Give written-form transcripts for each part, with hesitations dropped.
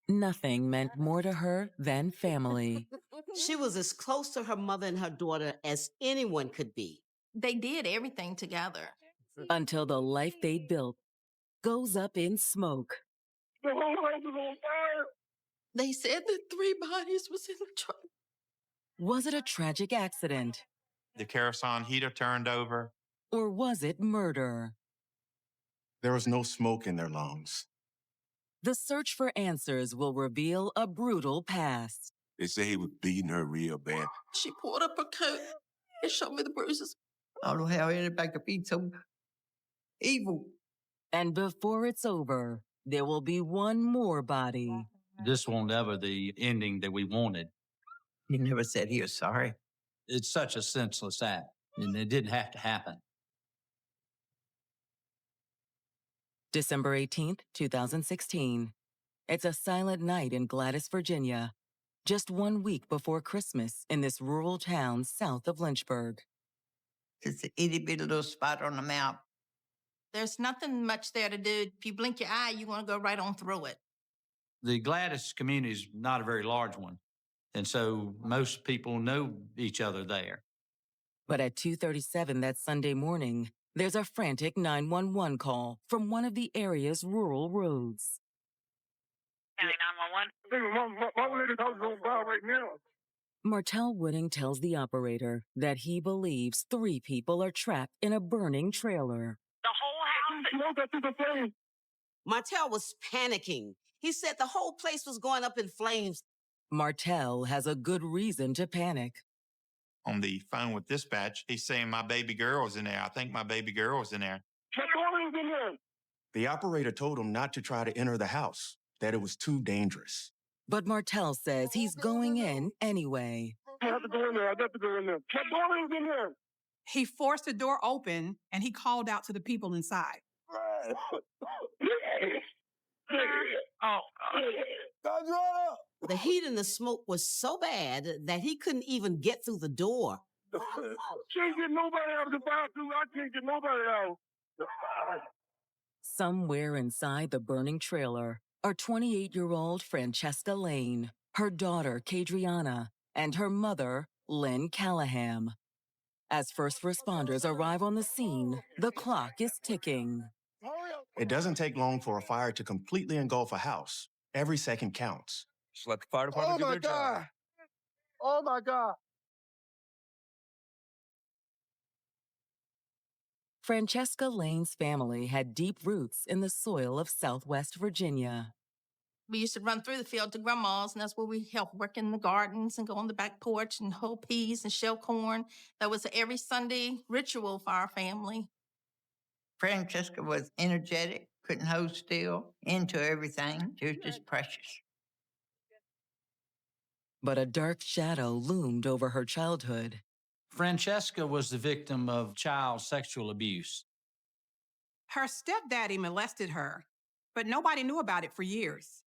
Nothing meant more to her than family. She was as close to her mother and her daughter as anyone could be. They did everything together. Until the life they built goes up in smoke. The whole house is on fire. They said that 3 bodies was in the truck. Was it a tragic accident? The kerosene heater turned over. Or was it murder? There was no smoke in their lungs. The search for answers will reveal a brutal past. They say he was beating her real bad. She pulled up her coat and showed me the bruises. I don't know how anybody could be so evil. And before it's over, there will be one more body. This won't ever the ending that we wanted. He never said he was sorry. It's such a senseless act, and it didn't have to happen. December 18th, 2016. It's a silent night in Gladys, Virginia, just 1 week before Christmas in this rural town south of Lynchburg. It's an itty bitty little spot on the map. There's nothing much there to do. If you blink your eye, you want to go right on through it. The Gladys community is not a very large one, and so most people know each other there. But at 2:37 that Sunday morning, there's a frantic 911 call from one of the area's rural roads. County 911. My lady's house is on fire right now. Martell Wooding tells the operator that he believes 3 people are trapped in a burning trailer. The whole house. Smoke that to the flame. Martell was panicking. He said the whole place was going up in flames. Martell has a good reason to panic. On the phone with dispatch, he's saying my baby girl is in there. I think my baby girl is in there. My daughter's in there. The operator told him not to try to enter the house, that it was too dangerous. But Martell says he's going in anyway. I have to go in there. I got to go in there. My daughter's in there. He forced the door open and he called out to the people inside. Oh, The heat and the smoke was so bad that he couldn't even get through the door. Can't get nobody out of the bathroom. I can't get nobody out. Somewhere inside the burning trailer are 28-year-old Francesca Lane, her daughter, Kadriana, and her mother, Lynn Callahan. As first responders arrive on the scene, the clock is ticking. It doesn't take long for a fire to completely engulf a house. Every second counts. Just let the fire department do their job. Oh, my God. Francesca Lane's family had deep roots in the soil of Southwest Virginia. We used to run through the field to grandma's, and that's where we helped work in the gardens and go on the back porch and hoe peas and shell corn. That was every Sunday ritual for our family. Francesca was energetic, couldn't hold still, into everything. She was just precious. But a dark shadow loomed over her childhood. Francesca was the victim of child sexual abuse. Her stepdaddy molested her, but nobody knew about it for years.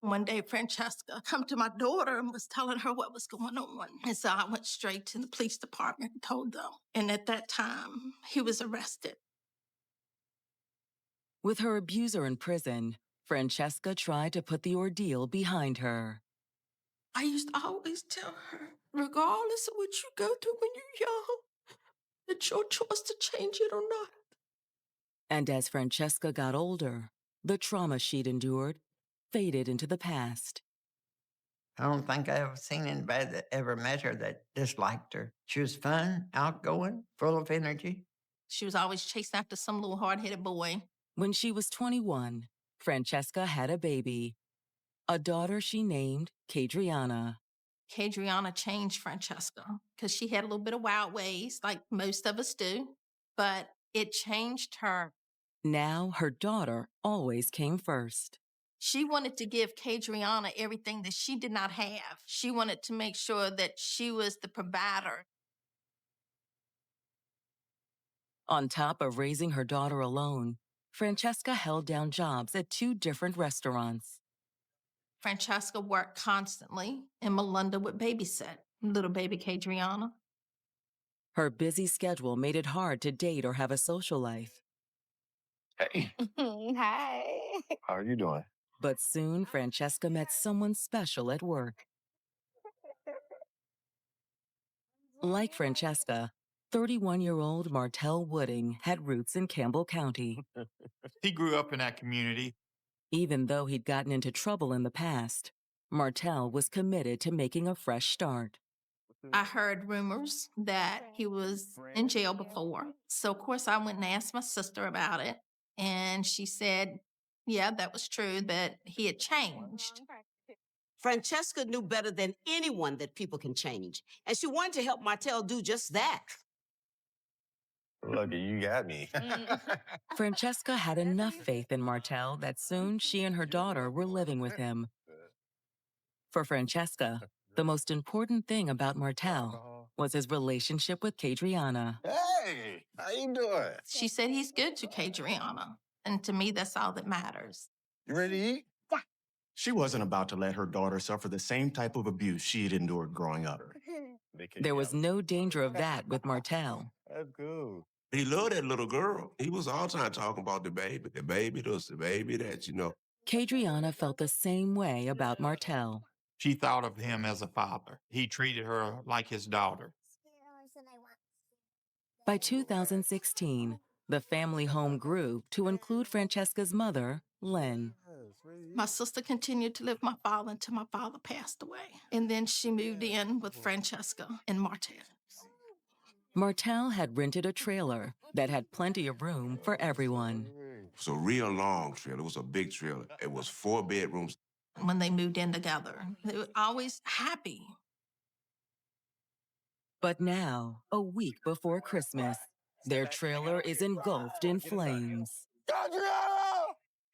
One day, Francesca come to my daughter and was telling her what was going on. And so I went straight to the police department and told them. And at that time, he was arrested. With her abuser in prison, Francesca tried to put the ordeal behind her. I used to always tell her, regardless of what you go through when you're young, it's your choice to change it or not. And as Francesca got older, the trauma she'd endured faded into the past. I don't think I ever seen anybody that ever met her that disliked her. She was fun, outgoing, full of energy. She was always chasing after some little hard-headed boy. When she was 21, Francesca had a baby, a daughter she named Kadriana. Kadriana changed Francesca because she had a little bit of wild ways, like most of us do, but it changed her. Now her daughter always came first. She wanted to give Kadriana everything that she did not have. She wanted to make sure that she was the provider. On top of raising her daughter alone, Francesca held down jobs at 2 different restaurants. Francesca worked constantly, and Melinda would babysit little baby Kadriana. Her busy schedule made it hard to date or have a social life. Hey, Hi. how are you doing? But soon, Francesca met someone special at work. Like Francesca, 31-year-old Martell Wooding had roots in Campbell County. He grew up in that community. Even though he'd gotten into trouble in the past, Martell was committed to making a fresh start. I heard rumors that he was in jail before. So, of course, I went and asked my sister about it. And she said, yeah, that was true, that he had changed. Francesca knew better than anyone that people can change, and she wanted to help Martell do just that. Lucky you got me. Francesca had enough faith in Martell that soon she and her daughter were living with him. For Francesca, the most important thing about Martell was his relationship with Kadriana. Hey, how you doing? She said he's good to Kadriana. And to me, that's all that matters. You ready to eat? She wasn't about to let her daughter suffer the same type of abuse she had endured growing up. There was no danger of that with Martell. That's cool. He loved that little girl. He was all the time talking about the baby this, the baby that, you know. Kadriana felt the same way about Martell. She thought of him as a father. He treated her like his daughter. By 2016, the family home grew to include Francesca's mother, Lynn. My sister continued to live with my father until my father passed away. And then she moved in with Francesca and Martell. Martell had rented a trailer that had plenty of room for everyone. It was a real long trailer. It was a big trailer. It was 4 bedrooms. When they moved in together, they were always happy. But now, a week before Christmas, their trailer is engulfed in flames.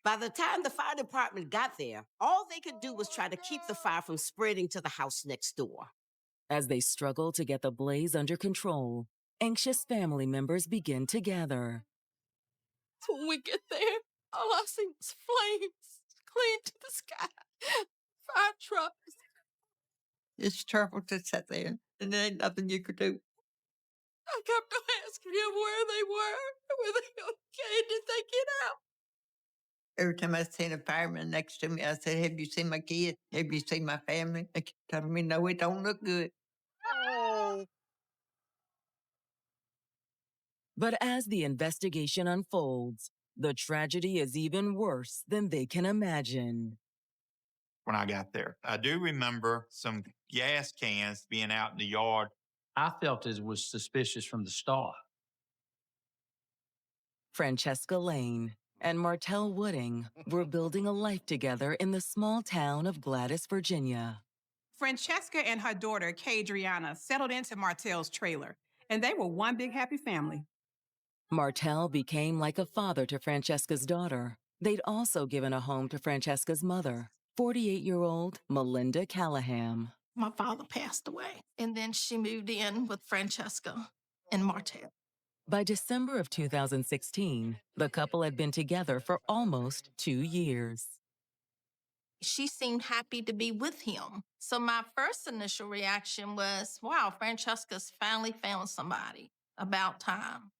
By the time the fire department got there, all they could do was try to keep the fire from spreading to the house next door. As they struggle to get the blaze under control, anxious family members begin to gather. When we get there, all I see was flames clean to the sky. Fire trucks. It's terrible to sit there, and there ain't nothing you could do. I kept on asking him where they were they okay, did they get out? Every time I seen a fireman next to me, I said, have you seen my kid? Have you seen my family? They kept telling me, no, it don't look good. But as the investigation unfolds, the tragedy is even worse than they can imagine. When I got there, I do remember some gas cans being out in the yard. I felt it was suspicious from the start. Francesca Lane and Martell Wooding were building a life together in the small town of Gladys, Virginia. Francesca and her daughter, Kadriana, settled into Martell's trailer, and they were one big happy family. Martell became like a father to Francesca's daughter. They'd also given a home to Francesca's mother, 48-year-old Melinda Callahan. My father passed away, and then she moved in with Francesca and Martell. By December of 2016, the couple had been together for almost 2 years. She seemed happy to be with him. So my first initial reaction was, wow, Francesca's finally found somebody. About time.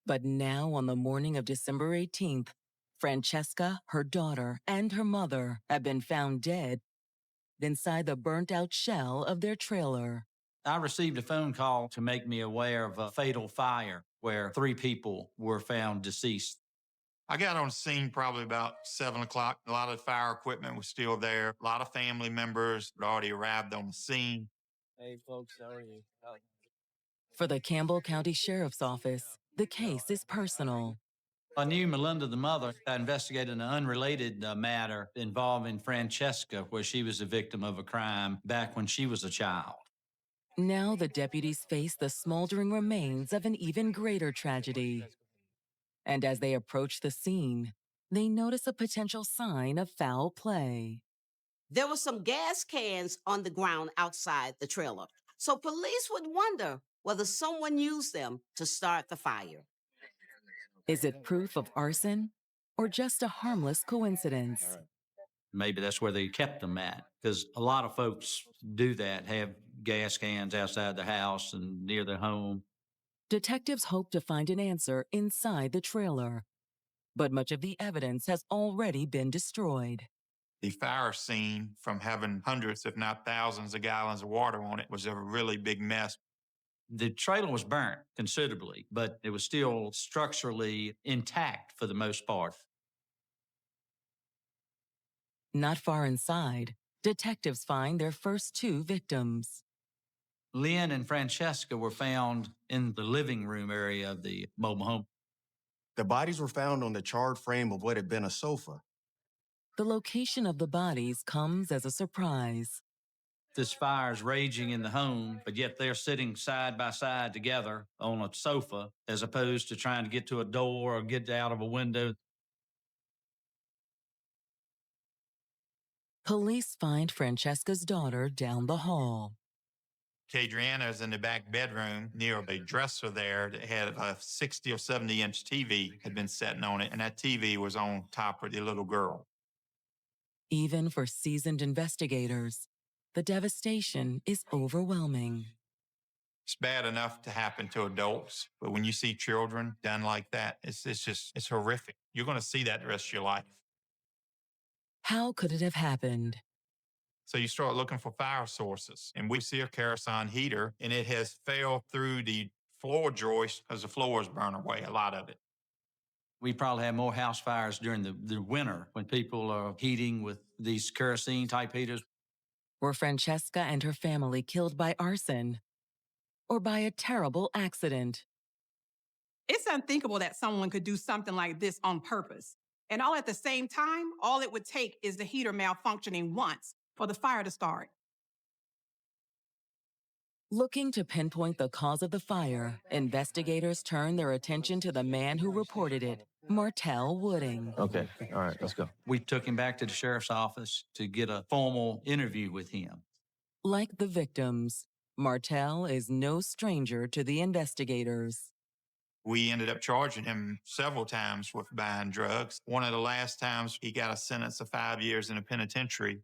But now, on the morning of December 18th, Francesca, her daughter, and her mother have been found dead inside the burnt-out shell of their trailer. I received a phone call to make me aware of a fatal fire where 3 people were found deceased. I got on scene probably about 7 o'clock. A lot of fire equipment was still there. A lot of family members had already arrived on the scene. Hey, folks, how are you? For the Campbell County Sheriff's Office, the case is personal. I knew Melinda, the mother. I investigated an unrelated matter involving Francesca, where she was a victim of a crime back when she was a child. Now the deputies face the smoldering remains of an even greater tragedy. And as they approach the scene, they notice a potential sign of foul play. There were some gas cans on the ground outside the trailer, so police would wonder whether someone used them to start the fire. Is it proof of arson or just a harmless coincidence? Maybe that's where they kept them at, because a lot of folks do that, have gas cans outside their house and near their home. Detectives hope to find an answer inside the trailer. but much of the evidence has already been destroyed. The fire scene, from having hundreds, if not thousands, of gallons of water on it, was a really big mess. The trailer was burnt considerably, but it was still structurally intact for the most part. Not far inside, detectives find their first two victims. Lynn and Francesca were found in the living room area of the mobile home. The bodies were found on the charred frame of what had been a sofa. The location of the bodies comes as a surprise. This fire is raging in the home, but yet they're sitting side by side together on a sofa as opposed to trying to get to a door or get out of a window. Police find Francesca's daughter down the hall. Kadriana is in the back bedroom near a dresser there that had a 60 or 70-inch TV had been sitting on it, and that TV was on top of the little girl. Even for seasoned investigators, the devastation is overwhelming. It's bad enough to happen to adults, but when you see children done like that, it's horrific. You're going to see that the rest of your life. How could it have happened? So you start looking for fire sources, and we see a kerosene heater, and it has failed through the floor joist because the floors burn away, a lot of it. We probably have more house fires during the winter when people are heating with these kerosene-type heaters. Were Francesca and her family killed by arson or by a terrible accident? It's unthinkable that someone could do something like this on purpose. And all at the same time, all it would take is the heater malfunctioning once for the fire to start. Looking to pinpoint the cause of the fire, investigators turn their attention to the man who reported it, Martell Wooding. Okay, all right, let's go. We took him back to the sheriff's office to get a formal interview with him. Like the victims, Martell is no stranger to the investigators. We ended up charging him several times with buying drugs. One of the last times he got a sentence of 5 years in a penitentiary.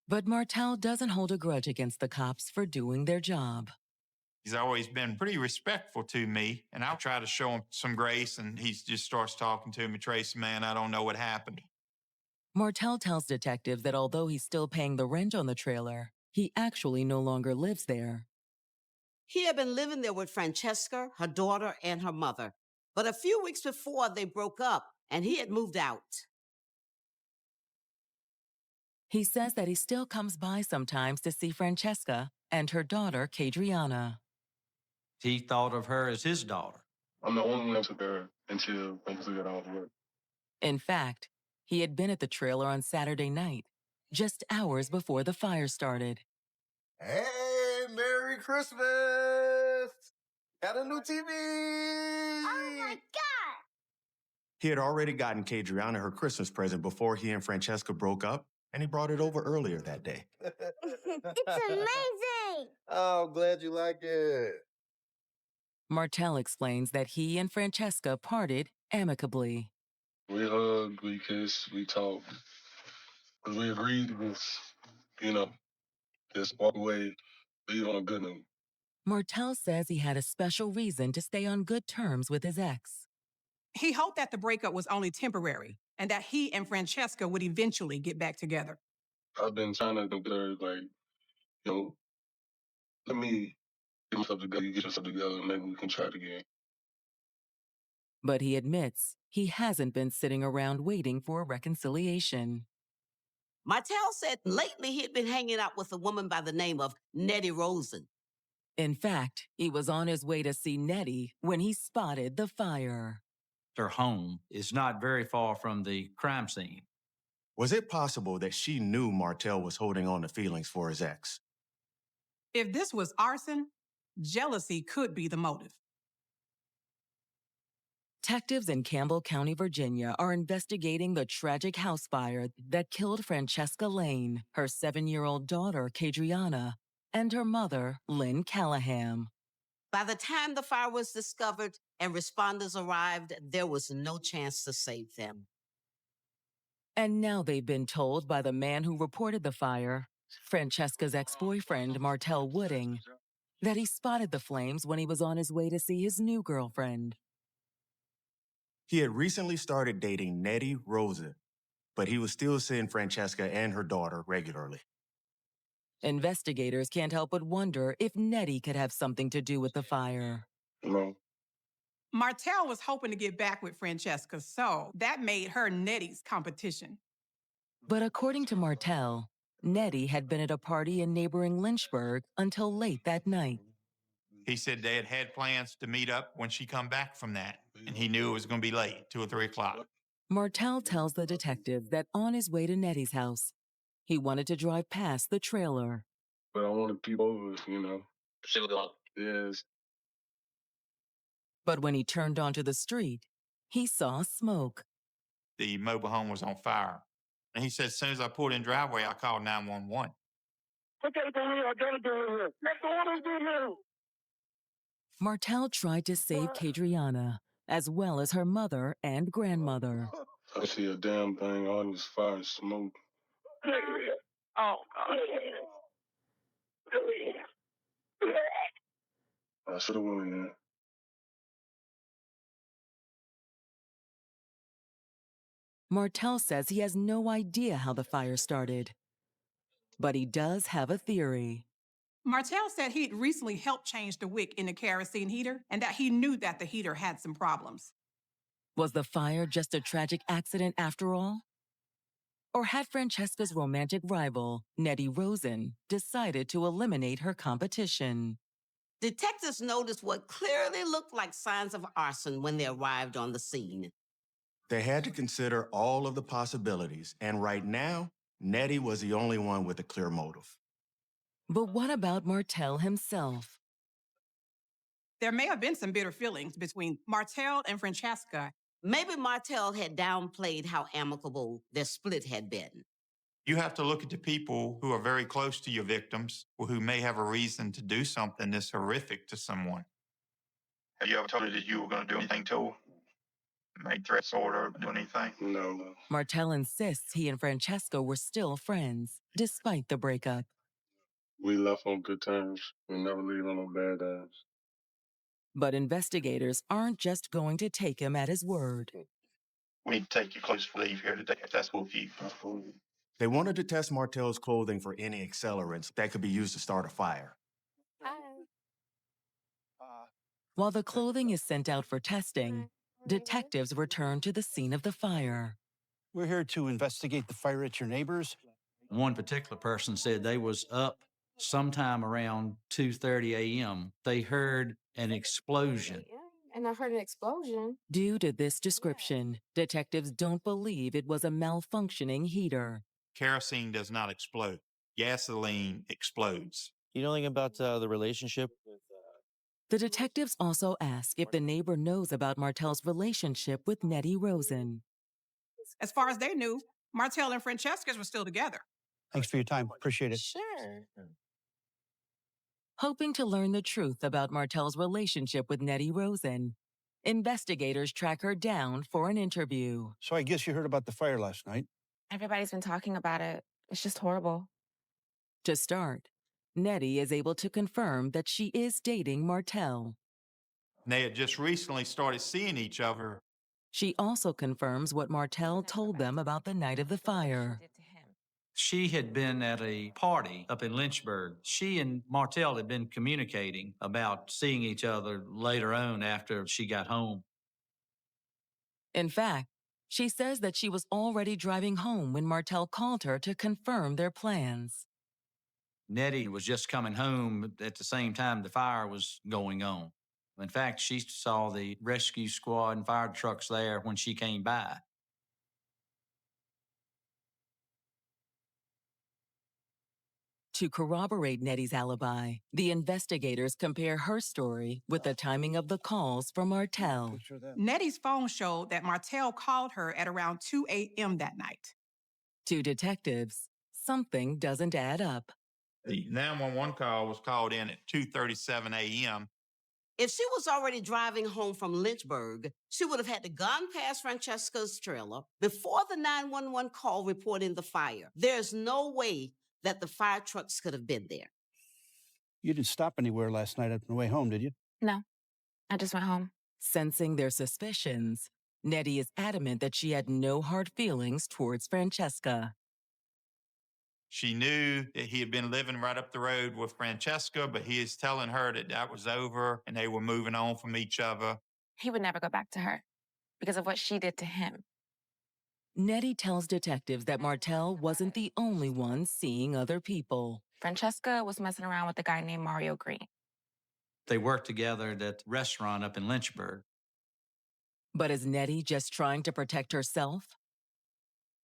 But Martell doesn't hold a grudge against the cops for doing their job. He's always been pretty respectful to me, and I'll try to show him some grace, and he just starts talking to me, Tracy, man, I don't know what happened. Martell tells detectives that although he's still paying the rent on the trailer, he actually no longer lives there. He had been living there with Francesca, her daughter, and her mother. But a few weeks before, they broke up, and he had moved out. He says that he still comes by sometimes to see Francesca and her daughter, Kadriana. He thought of her as his daughter. I'm the only one that took her until things got out of work. In fact, he had been at the trailer on Saturday night, just hours before the fire started. Hey, Merry Christmas! Got a new TV! Oh my God! He had already gotten Kadriana her Christmas present before he and Francesca broke up, and he brought it over earlier that day. It's amazing! Oh, I'm glad you like it. Martell explains that he and Francesca parted amicably. We hugged, we kissed, we talked. Because we agreed to just, just walk away, leave on a good note. Martell says he had a special reason to stay on good terms with his ex. He hoped that the breakup was only temporary and that he and Francesca would eventually get back together. I've been trying to get her, let me get myself together, you get yourself together, and maybe we can try it again. But he admits he hasn't been sitting around waiting for a reconciliation. Martell said lately he had been hanging out with a woman by the name of Nettie Rosen. In fact, he was on his way to see Nettie when he spotted the fire. Her home is not very far from the crime scene. Was it possible that she knew Martell was holding on to feelings for his ex? If this was arson, jealousy could be the motive. Detectives in Campbell County, Virginia, are investigating the tragic house fire that killed Francesca Lane, her 7-year-old daughter, Kadriana, and her mother, Lynn Callahan. By the time the fire was discovered and responders arrived, there was no chance to save them. And now they've been told by the man who reported the fire, Francesca's ex-boyfriend, Martell Wooding, that he spotted the flames when he was on his way to see his new girlfriend. He had recently started dating Nettie Rosa, but he was still seeing Francesca and her daughter regularly. Investigators can't help but wonder if Nettie could have something to do with the fire. No. Martell was hoping to get back with Francesca, so that made her Nettie's competition. But according to Martell, Nettie had been at a party in neighboring Lynchburg until late that night. He said they had plans to meet up when she come back from that, and he knew it was going to be late, 2 or 3 o'clock. Martell tells the detective that on his way to Nettie's house, he wanted to drive past the trailer. But I want to peep over, you know. See what's going on. Yes. But when he turned onto the street, he saw smoke. The mobile home was on fire. And he said, as soon as I pulled in driveway, I called 911. What they do here? I gotta do here. That's what I do here. Martell tried to save Kadriana, as well as her mother and grandmother. I see a damn thing, all this fire and smoke. Oh, God. I should have went in there. Martell says he has no idea how the fire started. But he does have a theory. Martell said he'd recently helped change the wick in the kerosene heater and that he knew that the heater had some problems. Was the fire just a tragic accident after all? Or had Francesca's romantic rival, Nettie Rosen, decided to eliminate her competition? Detectives noticed what clearly looked like signs of arson when they arrived on the scene. They had to consider all of the possibilities, and right now, Nettie was the only one with a clear motive. But what about Martell himself? There may have been some bitter feelings between Martell and Francesca. Maybe Martell had downplayed how amicable their split had been. You have to look at the people who are very close to your victims or who may have a reason to do something this horrific to someone. Have you ever told her that you were going to do anything to her? Make threats or her, do anything? No. Martell insists he and Francesca were still friends, despite the breakup. We left on good terms. We never leave on no bad terms. But investigators aren't just going to take him at his word. We need to take you close for leave here today, if that's cool with you. They wanted to test Martell's clothing for any accelerants that could be used to start a fire. While the clothing is sent out for testing, detectives return to the scene of the fire. We're here to investigate the fire at your neighbor's. One particular person said they was up sometime around 2:30 a.m. They heard an explosion. And I heard an explosion. Due to this description, detectives don't believe it was a malfunctioning heater. Kerosene does not explode. Gasoline explodes. You know anything about the relationship? The detectives also ask if the neighbor knows about Martell's relationship with Nettie Rosen. As far as they knew, Martell and Francesca were still together. Thanks for your time. Appreciate it. Sure. Hoping to learn the truth about Martell's relationship with Nettie Rosen, investigators track her down for an interview. So I guess you heard about the fire last night. Everybody's been talking about it. It's just horrible. To start, Nettie is able to confirm that she is dating Martell. They had just recently started seeing each other. She also confirms what Martell told them about the night of the fire. She had been at a party up in Lynchburg. She and Martell had been communicating about seeing each other later on after she got home. In fact, she says that she was already driving home when Martell called her to confirm their plans. Nettie was just coming home at the same time the fire was going on. In fact, she saw the rescue squad and fire trucks there when she came by. To corroborate Nettie's alibi, the investigators compare her story with the timing of the calls from Martell. Nettie's phone showed that Martell called her at around 2 a.m. that night. To detectives, something doesn't add up. The 911 call was called in at 2:37 a.m. If she was already driving home from Lynchburg, she would have had to gone past Francesca's trailer before the 911 call reporting the fire. There's no way that the fire trucks could have been there. You didn't stop anywhere last night on the way home, did you? No, I just went home. Sensing their suspicions, Nettie is adamant that she had no hard feelings towards Francesca. She knew that he had been living right up the road with Francesca, but he is telling her that that was over and they were moving on from each other. He would never go back to her because of what she did to him. Nettie tells detectives that Martel wasn't the only one seeing other people. Francesca was messing around with a guy named Mario Green. They worked together at that restaurant up in Lynchburg. But is Nettie just trying to protect herself?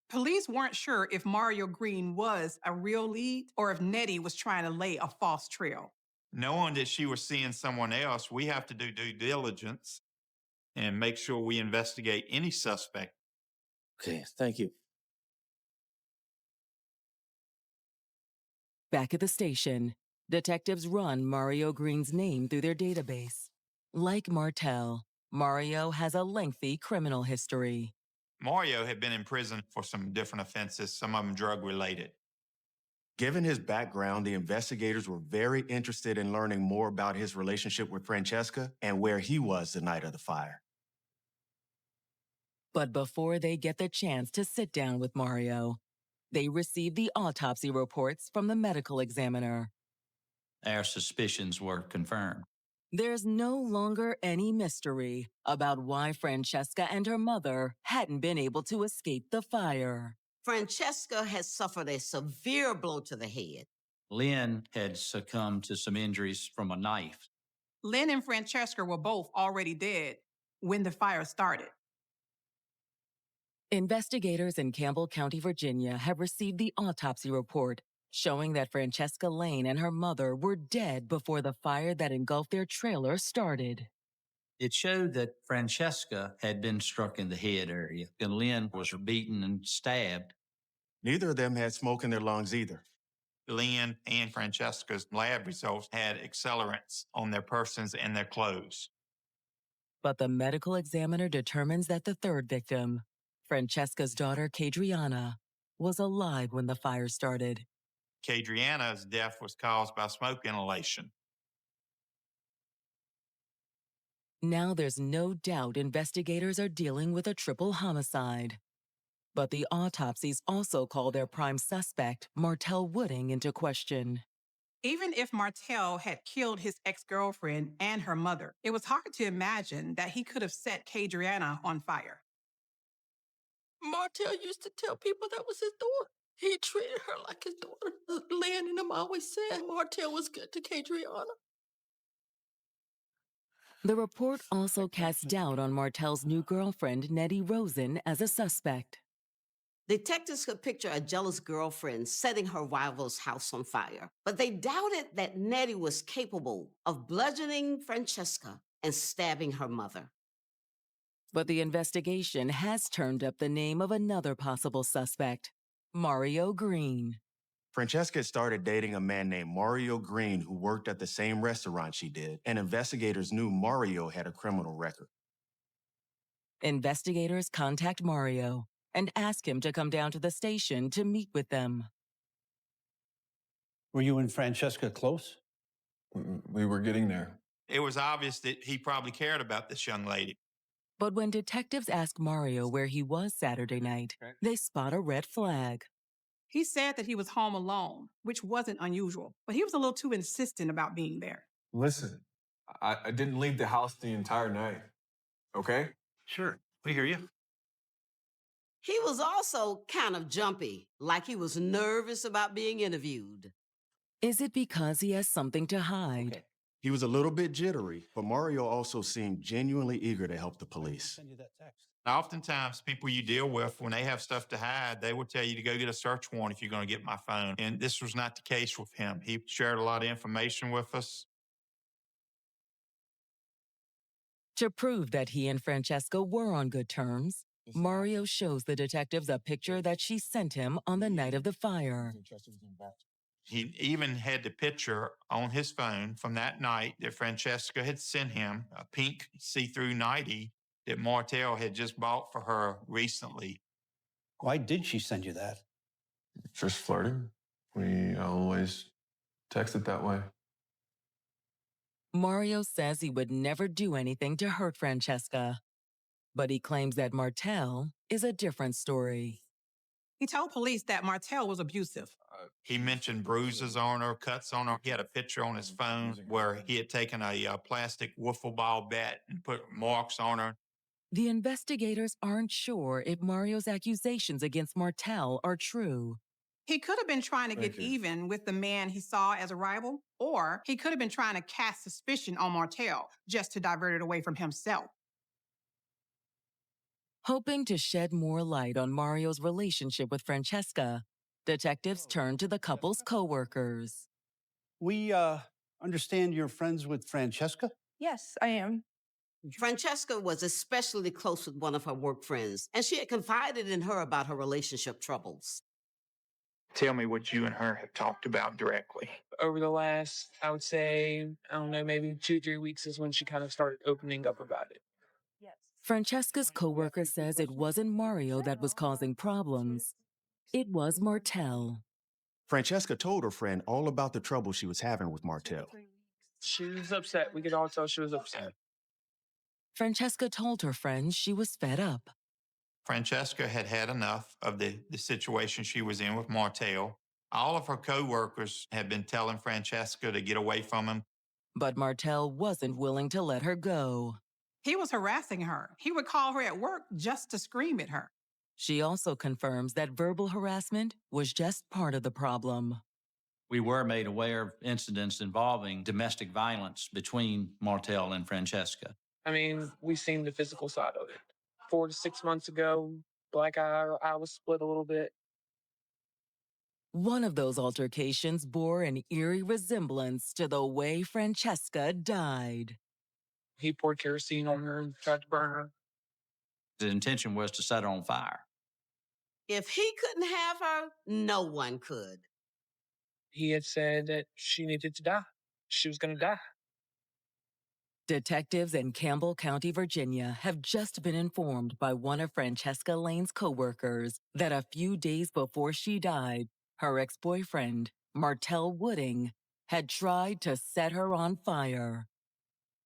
Police weren't sure if Mario Green was a real lead or if Nettie was trying to lay a false trail. Knowing that she was seeing someone else, we have to do due diligence and make sure we investigate any suspect. Okay, thank you. Back at the station, detectives run Mario Green's name through their database. Like Martel, Mario has a lengthy criminal history. Mario had been in prison for some different offenses, some of them drug-related. Given his background, the investigators were very interested in learning more about his relationship with Francesca and where he was the night of the fire. But before they get the chance to sit down with Mario, they receive the autopsy reports from the medical examiner. Our suspicions were confirmed. There's no longer any mystery about why Francesca and her mother hadn't been able to escape the fire. Francesca had suffered a severe blow to the head. Lynn had succumbed to some injuries from a knife. Lynn and Francesca were both already dead when the fire started. Investigators in Campbell County, Virginia, have received the autopsy report showing that Francesca Lane and her mother were dead before the fire that engulfed their trailer started. It showed that Francesca had been struck in the head area, and Lynn was beaten and stabbed. Neither of them had smoke in their lungs either. Lynn and Francesca's lab results had accelerants on their persons and their clothes. But the medical examiner determines that the third victim, Francesca's daughter, Cadriana, was alive when the fire started. Cadriana's death was caused by smoke inhalation. Now there's no doubt investigators are dealing with a triple homicide. But the autopsies also call their prime suspect, Martel Wooding, into question. Even if Martel had killed his ex-girlfriend and her mother, it was hard to imagine that he could have set Cadriana on fire. Martel used to tell people that was his daughter. He treated her like his daughter. Lynn and him always said Martel was good to Cadriana. The report also casts doubt on Martel's new girlfriend, Nettie Rosen, as a suspect. Detectives could picture a jealous girlfriend setting her rival's house on fire, but they doubted that Nettie was capable of bludgeoning Francesca and stabbing her mother. But the investigation has turned up the name of another possible suspect, Mario Green. Francesca had started dating a man named Mario Green who worked at the same restaurant she did, and investigators knew Mario had a criminal record. Investigators contact Mario and ask him to come down to the station to meet with them. Were you and Francesca close? We were getting there. It was obvious that he probably cared about this young lady. But when detectives ask Mario where he was Saturday night, they spot a red flag. He said that he was home alone, which wasn't unusual, but he was a little too insistent about being there. Listen, I didn't leave the house the entire night, okay? Sure, we hear you. He was also kind of jumpy, like he was nervous about being interviewed. Is it because he has something to hide? Okay. He was a little bit jittery, but Mario also seemed genuinely eager to help the police. Send you that text. Oftentimes, people you deal with, when they have stuff to hide, they will tell you to go get a search warrant if you're going to get my phone. And this was not the case with him. He shared a lot of information with us. To prove that he and Francesca were on good terms, Mario shows the detectives a picture that she sent him on the night of the fire. He even had the picture on his phone from that night that Francesca had sent him, a pink see-through nightie that Martel had just bought for her recently. Why did she send you that? Just flirting. We always text it that way. Mario says he would never do anything to hurt Francesca. But he claims that Martell is a different story. He told police that Martell was abusive. He mentioned bruises on her, cuts on her. He had a picture on his phone where he had taken a plastic wiffle ball bat and put marks on her. The investigators aren't sure if Mario's accusations against Martell are true. He could have been trying to get even with the man he saw as a rival, or he could have been trying to cast suspicion on Martell just to divert it away from himself. Hoping to shed more light on Mario's relationship with Francesca, detectives turn to the couple's co-workers. We understand you're friends with Francesca? Yes, I am. Francesca was especially close with one of her work friends, and she had confided in her about her relationship troubles. Tell me what you and her have talked about directly. Over the last, I would say, I don't know, maybe 2-3 weeks is when she kind of started opening up about it. Francesca's co-worker says it wasn't Mario that was causing problems. It was Martell. Francesca told her friend all about the trouble she was having with Martell. She was upset. We could all tell she was upset. Francesca told her friends she was fed up. Francesca had had enough of the situation she was in with Martell. All of her co-workers had been telling Francesca to get away from him. But Martell wasn't willing to let her go. He was harassing her. He would call her at work just to scream at her. She also confirms that verbal harassment was just part of the problem. We were made aware of incidents involving domestic violence between Martell and Francesca. I mean, we've seen the physical side of it. 4 to 6 months ago, black eye was split a little bit. One of those altercations bore an eerie resemblance to the way Francesca died. He poured kerosene on her and tried to burn her. The intention was to set her on fire. If he couldn't have her, no one could. He had said that she needed to die. She was going to die. Detectives in Campbell County, Virginia, have just been informed by one of Francesca Lane's co-workers that a few days before she died, her ex-boyfriend, Martell Wooding, had tried to set her on fire.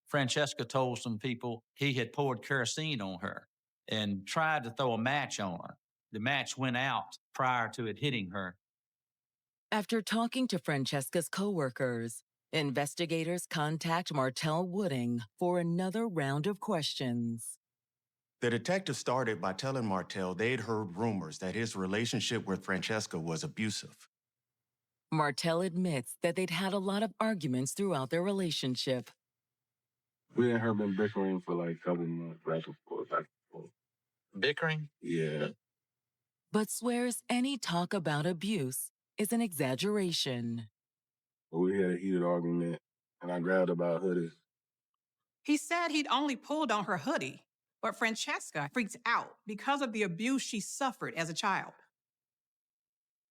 Francesca told some people he had poured kerosene on her and tried to throw a match on her. The match went out prior to it hitting her. After talking to Francesca's co-workers, investigators contact Martell Wooding for another round of questions. The detective started by telling Martell they'd heard rumors that his relationship with Francesca was abusive. Martell admits that they'd had a lot of arguments throughout their relationship. We and her been bickering for like a couple months, back and forth. Bickering? Yeah. But swears any talk about abuse is an exaggeration. We had a heated argument, and I grabbed her by her hoodie. He said he'd only pulled on her hoodie, but Francesca freaked out because of the abuse she suffered as a child.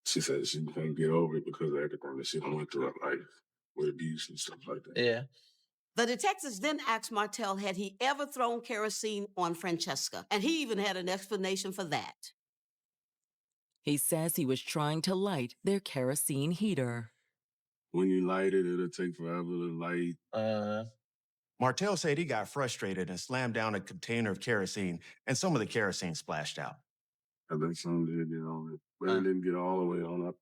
She said she couldn't get over it because of everything that she went through her life with abuse and stuff like that. Yeah. The detectives then asked Martell had he ever thrown kerosene on Francesca, and he even had an explanation for that. He says he was trying to light their kerosene heater. When you light it, it'll take forever to light. Martell said he got frustrated and slammed down a container of kerosene, and some of the kerosene splashed out. I think some did get on it, but it didn't get all the way on up.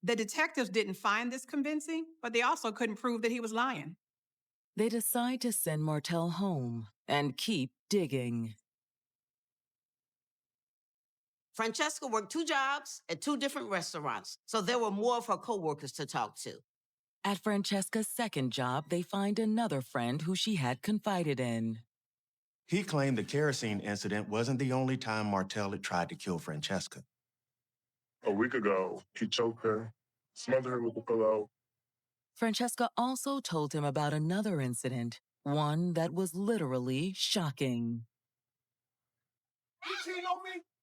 The detectives didn't find this convincing, but they also couldn't prove that he was lying. They decide to send Martell home and keep digging. Francesca worked 2 jobs at 2 different restaurants, so there were more of her co-workers to talk to. At Francesca's second job, they find another friend who she had confided in. He claimed the kerosene incident wasn't the only time Martell had tried to kill Francesca. A week ago, he choked her, smothered her with a pillow. Francesca also told him about another incident, one that was literally shocking.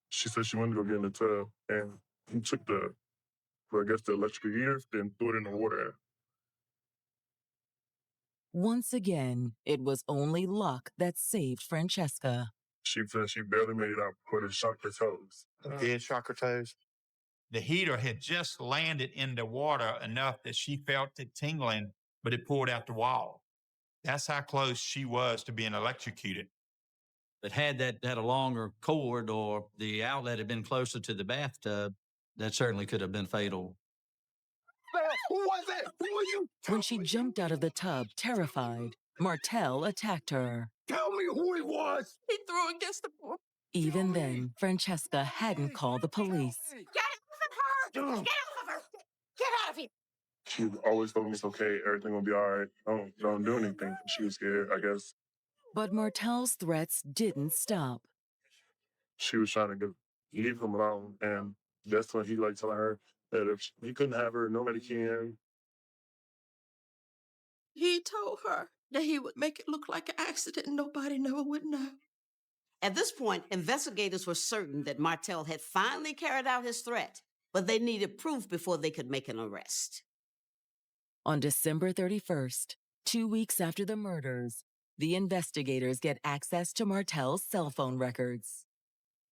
She said she wanted to go get in the tub, and he took the electrical heater, then threw it in the water. Once again, it was only luck that saved Francesca. She said she barely made it out before it shocked her toes. Did shock her toes. The heater had just landed in the water enough that she felt it tingling, but it pulled out the wall. That's how close she was to being electrocuted. But had that had a longer cord or the outlet had been closer to the bathtub, that certainly could have been fatal. Who was it? Who are you? When she jumped out of the tub, terrified, Martell attacked her. Tell me who it was. He threw against the wall. Even then, Francesca hadn't called the police. Get off of her! Get off of her! Get out of here! She always told me it's okay, everything will be all right. Don't do anything. She was scared, I guess. But Martell's threats didn't stop. She was trying to leave him alone, and that's when he telling her that if he couldn't have her, nobody can. He told her that he would make it look like an accident and nobody never would know. At this point, investigators were certain that Martell had finally carried out his threat, but they needed proof before they could make an arrest. On December 31st, 2 weeks after the murders, the investigators get access to Martell's cell phone records.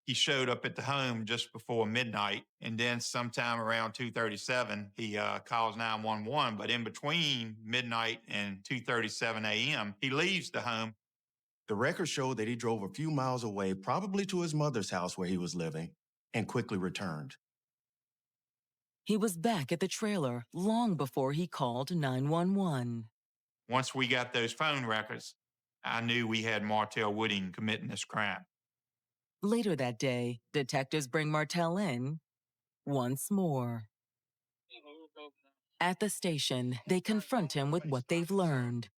He showed up at the home just before midnight, and then sometime around 2:37, he calls 911. But in between midnight and 2:37 a.m., he leaves the home. The records showed that he drove a few miles away, probably to his mother's house where he was living, and quickly returned. He was back at the trailer long before he called 911. Once we got those phone records, I knew we had Martell Wooding committing this crime. Later that day, detectives bring Martell in once more. At the station, they confront him with what they've learned.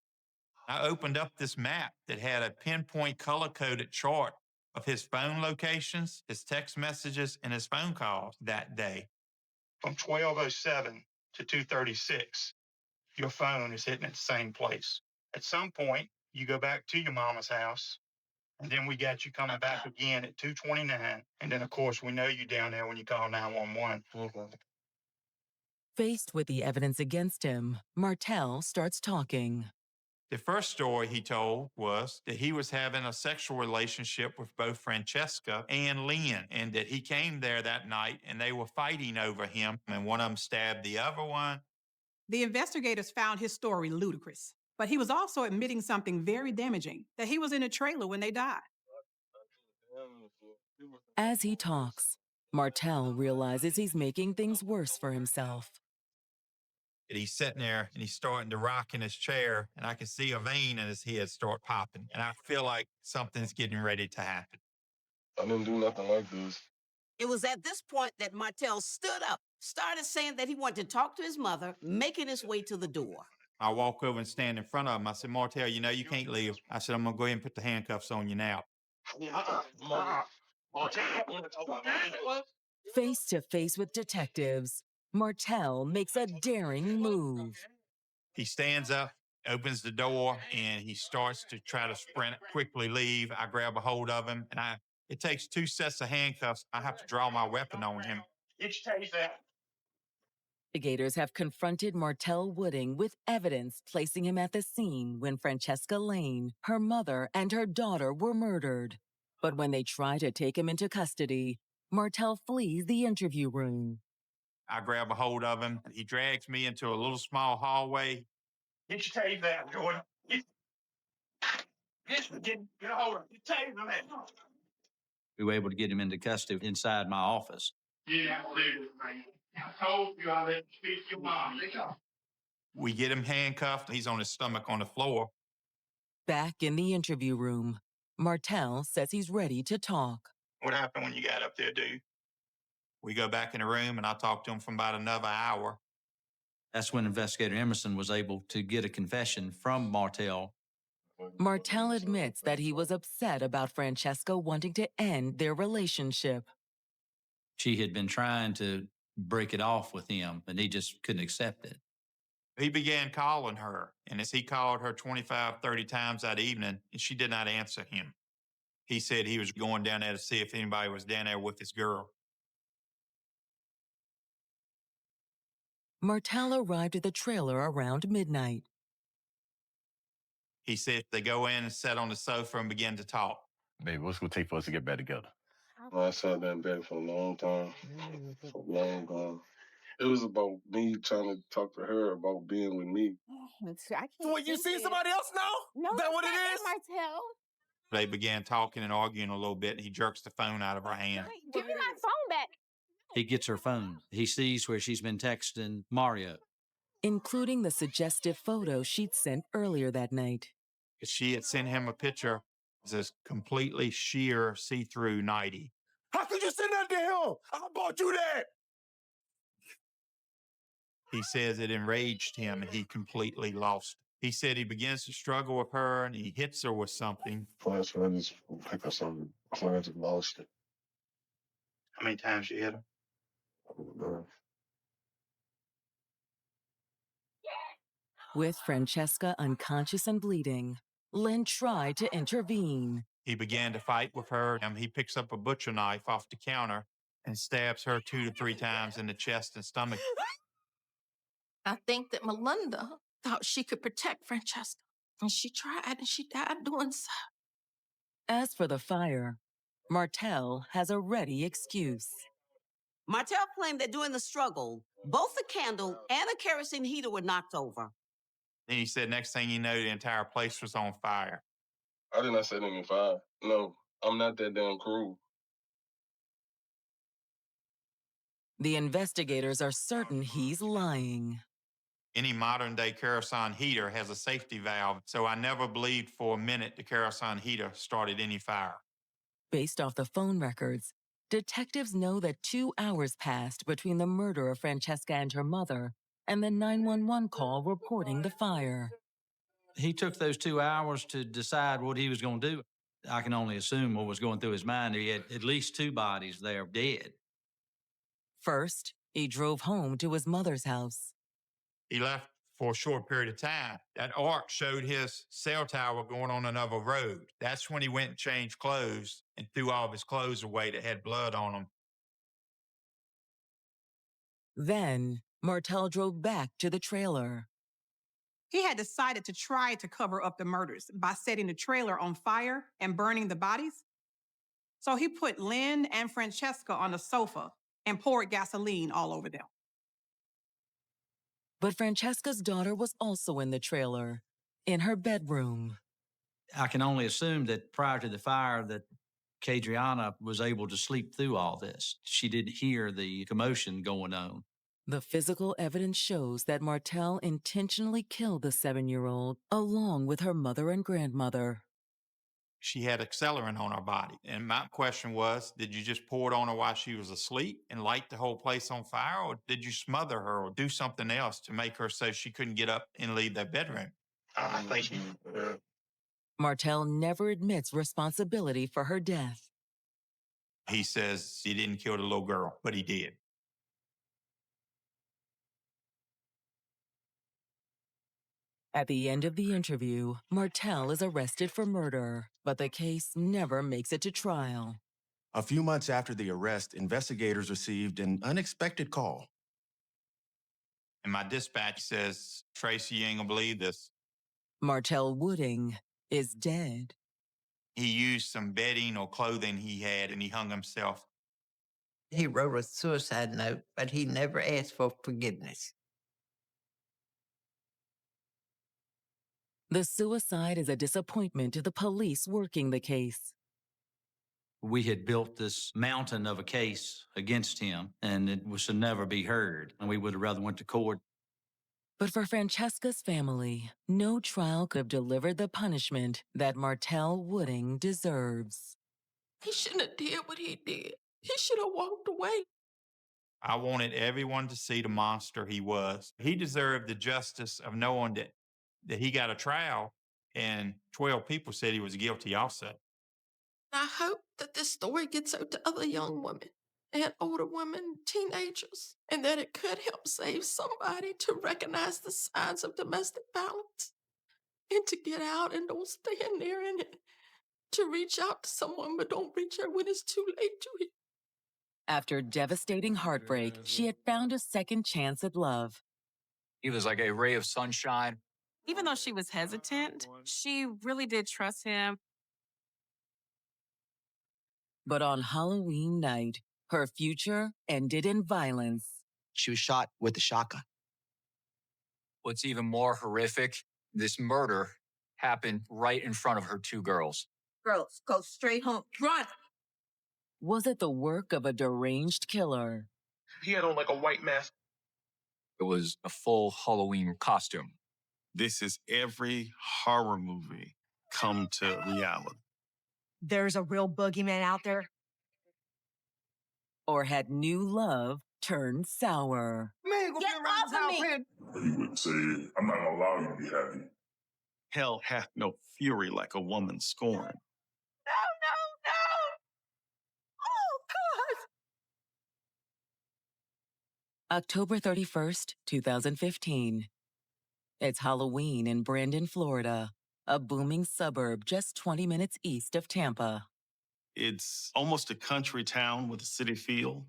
I opened up this map that had a pinpoint color-coded chart of his phone locations, his text messages, and his phone calls that day. From 12:07 to 2:36, your phone is hitting at the same place. At some point, you go back to your mama's house, and then we got you coming back again at 2:29. And then, of course, we know you down there when you call 911. Faced with the evidence against him, Martell starts talking. The first story he told was that he was having a sexual relationship with both Francesca and Lynn, and that he came there that night and they were fighting over him, and one of them stabbed the other one. The investigators found his story ludicrous, but he was also admitting something very damaging, that he was in a trailer when they died. As he talks, Martell realizes he's making things worse for himself. He's sitting there and he's starting to rock in his chair, and I can see a vein in his head start popping, and I feel like something's getting ready to happen. I didn't do nothing like this. It was at this point that Martell stood up, started saying that he wanted to talk to his mother, making his way to the door. I walk over and stand in front of him. I said, Martell, you know you can't leave. I said, I'm going to go ahead and put the handcuffs on you now. Face to face with detectives, Martell makes a daring move. He stands up, opens the door, and he starts to try to sprint, quickly leave. I grab a hold of him, and it takes 2 sets of handcuffs. I have to draw my weapon on him. Investigators have confronted Martell Wooding with evidence placing him at the scene when Francesca Lane, her mother, and her daughter were murdered. But when they try to take him into custody, Martell flees the interview room. I grab a hold of him. He drags me into a little small hallway. Get your taser out, Jordan. Get a hold of him. Get your taser out. We were able to get him into custody inside my office. Yeah, I told you I let you speak to your mom. We get him handcuffed. He's on his stomach on the floor. Back in the interview room, Martell says he's ready to talk. What happened when you got up there, dude? We go back in the room, and I talk to him for about another hour. That's when Investigator Emerson was able to get a confession from Martell. Martell admits that he was upset about Francesca wanting to end their relationship. She had been trying to break it off with him, and he just couldn't accept it. He began calling her, and as he called her 25, 30 times that evening, and she did not answer him. He said he was going down there to see if anybody was down there with his girl. Martell arrived at the trailer around midnight. He said they go in and sat on the sofa and begin to talk. Baby, what's it going to take for us to get back together? I sat there in bed for a long time. For a long time. It was about me trying to talk to her about being with me. Well, you see somebody else now? No, is that what it is? Martell. They began talking and arguing a little bit, and he jerks the phone out of her hand. Give me my phone back. He gets her phone. He sees where she's been texting Mario. including the suggestive photo she'd sent earlier that night. She had sent him a picture of this completely sheer see-through nightie. How could you send that to him? I bought you that. He says it enraged him and he completely lost it. He said he begins to struggle with her and he hits her with something. I just pick up something. I just lost it. How many times you hit her? With Francesca unconscious and bleeding, Lynn tried to intervene. He began to fight with her, and he picks up a butcher knife off the counter and stabs her 2 to 3 times in the chest and stomach. I think that Melinda thought she could protect Francesca, and she tried, and she died doing so. As for the fire, Martel has a ready excuse. Martel claimed that during the struggle, both the candle and a kerosene heater were knocked over. Then he said next thing you know, the entire place was on fire. I did not set any fire. No, I'm not that damn cruel. The investigators are certain he's lying. Any modern-day kerosene heater has a safety valve, so I never believed for a minute the kerosene heater started any fire. Based off the phone records, detectives know that 2 hours passed between the murder of Francesca and her mother and the 911 call reporting the fire. He took those 2 hours to decide what he was going to do. I can only assume what was going through his mind. He had at least 2 bodies there dead. First, he drove home to his mother's house. He left for a short period of time. That arc showed his cell tower going on another road. That's when he went and changed clothes and threw all of his clothes away that had blood on them. Then, Martel drove back to the trailer. He had decided to try to cover up the murders by setting the trailer on fire and burning the bodies. So he put Lynn and Francesca on the sofa and poured gasoline all over them. But Francesca's daughter was also in the trailer, in her bedroom. I can only assume that prior to the fire that Cadriana was able to sleep through all this. She didn't hear the commotion going on. The physical evidence shows that Martel intentionally killed the 7-year-old along with her mother and grandmother. She had accelerant on her body. And my question was, did you just pour it on her while she was asleep and light the whole place on fire? Or did you smother her or do something else to make her so she couldn't get up and leave that bedroom? I think Martel never admits responsibility for her death. He says he didn't kill the little girl, but he did. At the end of the interview, Martel is arrested for murder, but the case never makes it to trial. A few months after the arrest, investigators received an unexpected call. And my dispatch says, Tracy, you ain't gonna believe this. Martel Wooding is dead. He used some bedding or clothing he had and he hung himself. He wrote a suicide note, but he never asked for forgiveness. The suicide is a disappointment to the police working the case. We had built this mountain of a case against him, and it was to never be heard. And we would have rather went to court. But for Francesca's family, no trial could have delivered the punishment that Martel Wooding deserves. He shouldn't have did what he did. He should have walked away. I wanted everyone to see the monster he was. He deserved the justice of knowing that he got a trial and 12 people said he was guilty also. I hope that this story gets out to other young women and older women, teenagers, and that it could help save somebody to recognize the signs of domestic violence and to get out and don't stand there in it, to reach out to someone, but don't reach out when it's too late to reach. After devastating heartbreak, she had found a second chance at love. He was like a ray of sunshine. Even though she was hesitant, she really did trust him. But on Halloween night, her future ended in violence. She was shot with a shotgun. What's even more horrific, this murder happened right in front of her 2 girls. Girls, go straight home. Run! Was it the work of a deranged killer? He had on like a white mask. It was a full Halloween costume. This is every horror movie come to reality. There's a real boogeyman out there. Or had new love turned sour? Get off of me! He would say, I'm not gonna allow you to be happy. Hell hath no fury like a woman scorned. No! Oh, God! October 31st, 2015. It's Halloween in Brandon, Florida, a booming suburb just 20 minutes east of Tampa. It's almost a country town with a city feel.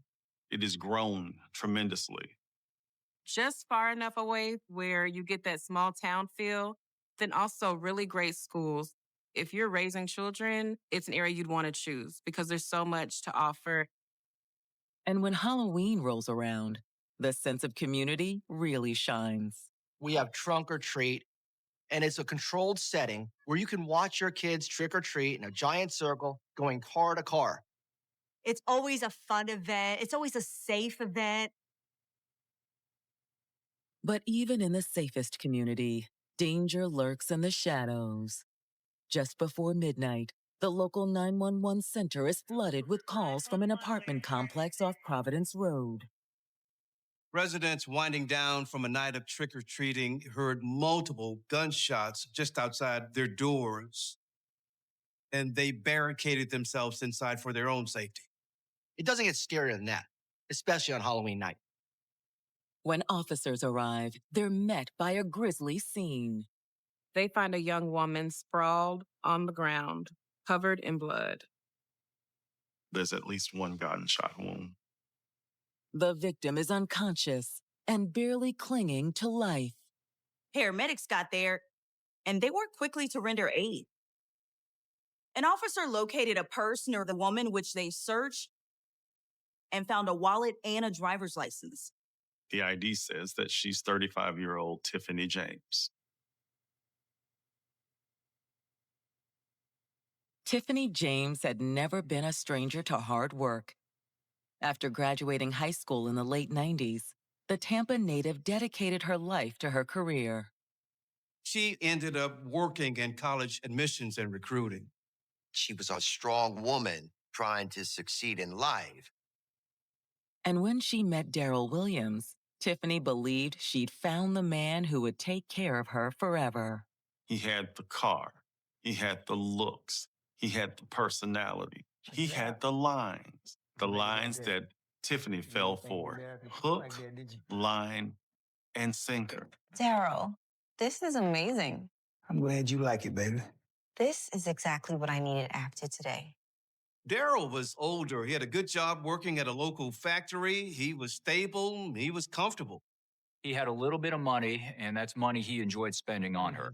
It has grown tremendously. Just far enough away where you get that small town feel, then also really great schools. If you're raising children, it's an area you'd want to choose because there's so much to offer. And when Halloween rolls around, the sense of community really shines. We have trunk or treat, and it's a controlled setting where you can watch your kids trick or treat in a giant circle going car to car. It's always a fun event. It's always a safe event. But even in the safest community, danger lurks in the shadows. Just before midnight, the local 911 center is flooded with calls from an apartment complex off Providence Road. Residents winding down from a night of trick-or-treating heard multiple gunshots just outside their doors, and they barricaded themselves inside for their own safety. It doesn't get scarier than that, especially on Halloween night. When officers arrive, they're met by a grisly scene. They find a young woman sprawled on the ground, covered in blood. There's at least one gunshot wound. The victim is unconscious and barely clinging to life. Paramedics got there, and they worked quickly to render aid. An officer located a purse near the woman, which they searched and found a wallet and a driver's license. The ID says that she's 35-year-old Tiffany James. Tiffany James had never been a stranger to hard work. After graduating high school in the late 90s, the Tampa native dedicated her life to her career. She ended up working in college admissions and recruiting. She was a strong woman trying to succeed in life. And when she met Daryl Williams, Tiffany believed she'd found the man who would take care of her forever. He had the car. He had the looks. He had the personality. He had the lines that Tiffany fell for. Hook, line, and sinker. Daryl, this is amazing. I'm glad you like it, baby. This is exactly what I needed after today. Daryl was older. He had a good job working at a local factory. He was stable. He was comfortable. He had a little bit of money, and that's money he enjoyed spending on her.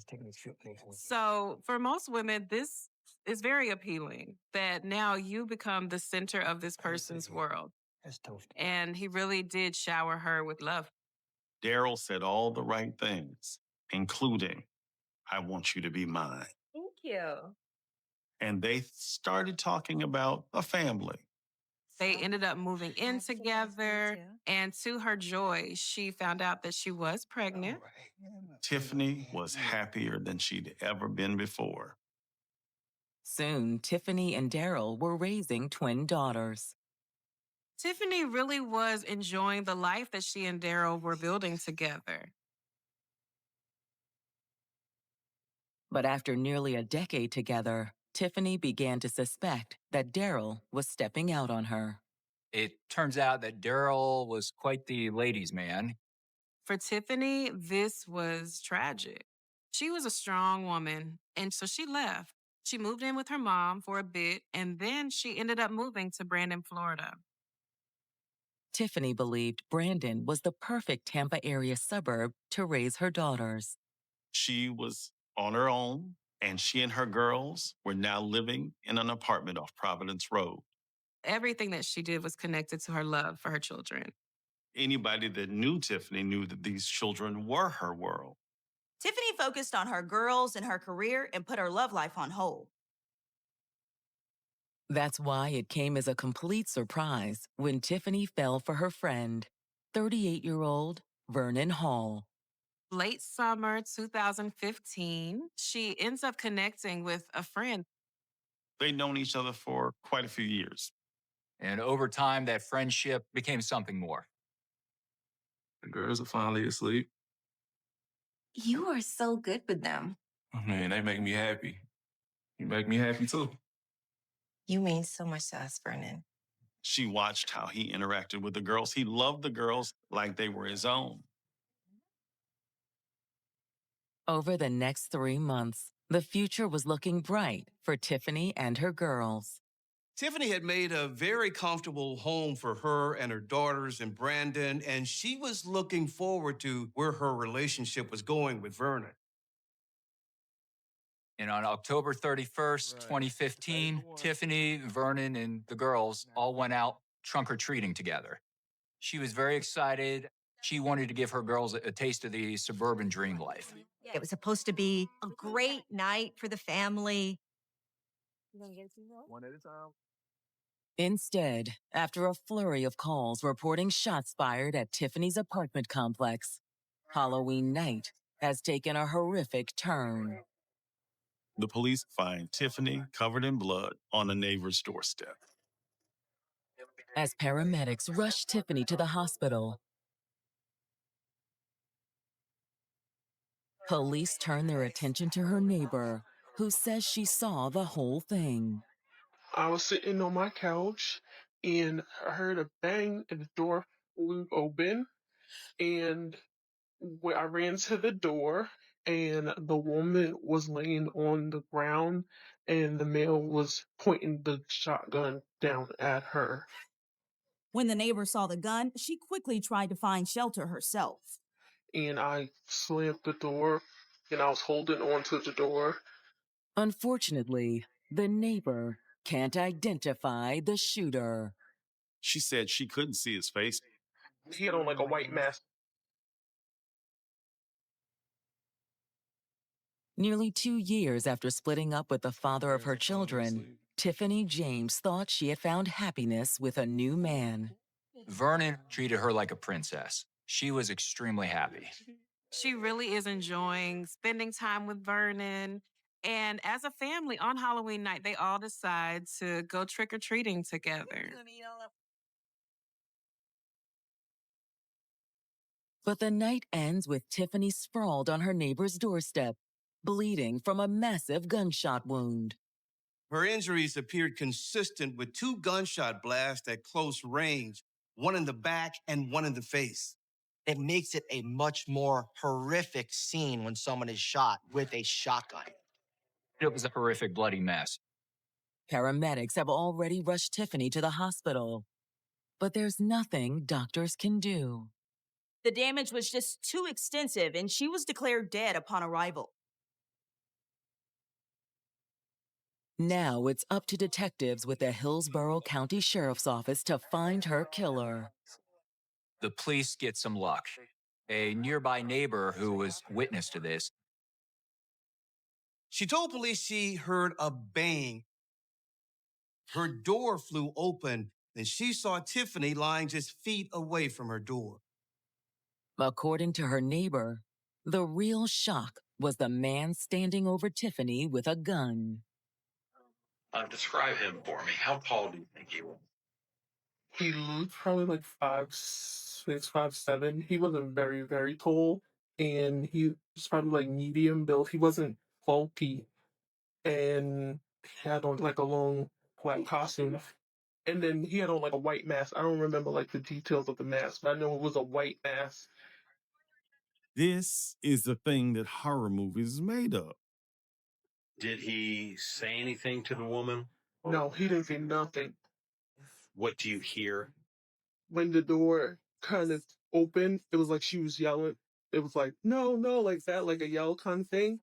So for most women, this is very appealing that now you become the center of this person's world. And he really did shower her with love. Daryl said all the right things, including, I want you to be mine. Thank you. And they started talking about a family. They ended up moving in together, and to her joy, she found out that she was pregnant. Tiffany was happier than she'd ever been before. Soon, Tiffany and Daryl were raising twin daughters. Tiffany really was enjoying the life that she and Daryl were building together. But after nearly a decade together, Tiffany began to suspect that Daryl was stepping out on her. It turns out that Daryl was quite the ladies' man. For Tiffany, this was tragic. She was a strong woman, and so she left. She moved in with her mom for a bit, and then she ended up moving to Brandon, Florida. Tiffany believed Brandon was the perfect Tampa area suburb to raise her daughters. She was on her own, and she and her girls were now living in an apartment off Providence Road. Everything that she did was connected to her love for her children. Anybody that knew Tiffany knew that these children were her world. Tiffany focused on her girls and her career and put her love life on hold. That's why it came as a complete surprise when Tiffany fell for her friend, 38-year-old Vernon Hall. Late summer 2015, she ends up connecting with a friend. They'd known each other for quite a few years. And over time, that friendship became something more. The girls are finally asleep. You are so good with them. Oh, man, they make me happy. You make me happy too. You mean so much to us, Vernon. She watched how he interacted with the girls. He loved the girls like they were his own. Over the next 3 months, the future was looking bright for Tiffany and her girls. Tiffany had made a very comfortable home for her and her daughters in Brandon, and she was looking forward to where her relationship was going with Vernon. And on October 31st, 2015, Tiffany, Vernon, and the girls all went out trunk-or-treating together. She was very excited. She wanted to give her girls a taste of the suburban dream life. It was supposed to be a great night for the family. One at a time. Instead, after a flurry of calls reporting shots fired at Tiffany's apartment complex, Halloween night has taken a horrific turn. The police find Tiffany covered in blood on a neighbor's doorstep. As paramedics rush Tiffany to the hospital, police turn their attention to her neighbor, who says she saw the whole thing. I was sitting on my couch and I heard a bang and the door flew open. And when I ran to the door and the woman was laying on the ground and the male was pointing the shotgun down at her. When the neighbor saw the gun, she quickly tried to find shelter herself. And I slammed the door and I was holding on to the door. Unfortunately, the neighbor can't identify the shooter. She said she couldn't see his face. He had on like a white mask. Nearly 2 years after splitting up with the father of her children, Tiffany James thought she had found happiness with a new man. Vernon treated her like a princess. She was extremely happy. She really is enjoying spending time with Vernon. And as a family on Halloween night, they all decide to go trick or treating together. But the night ends with Tiffany sprawled on her neighbor's doorstep, bleeding from a massive gunshot wound. Her injuries appeared consistent with 2 gunshot blasts at close range, one in the back and one in the face. It makes it a much more horrific scene when someone is shot with a shotgun. It was a horrific, bloody mess. Paramedics have already rushed Tiffany to the hospital, but there's nothing doctors can do. The damage was just too extensive, and she was declared dead upon arrival. Now it's up to detectives with the Hillsborough County Sheriff's Office to find her killer. The police get some luck. A nearby neighbor who was witness to this. She told police she heard a bang. Her door flew open, and she saw Tiffany lying just feet away from her door. According to her neighbor, the real shock was the man standing over Tiffany with a gun. Describe him for me. How tall do you think he was? He looked probably like 5'6", 5'7". He wasn't very, very tall. And he was probably like medium built. He wasn't bulky. And he had on like a long black costume. And then he had on like a white mask. I don't remember like the details of the mask, but I know it was a white mask. This is the thing that horror movies is made of. Did he say anything to the woman? No, he didn't say nothing. What do you hear? When the door kind of opened, it was like she was yelling. It was like, no, no, like that, like a yell kind of thing.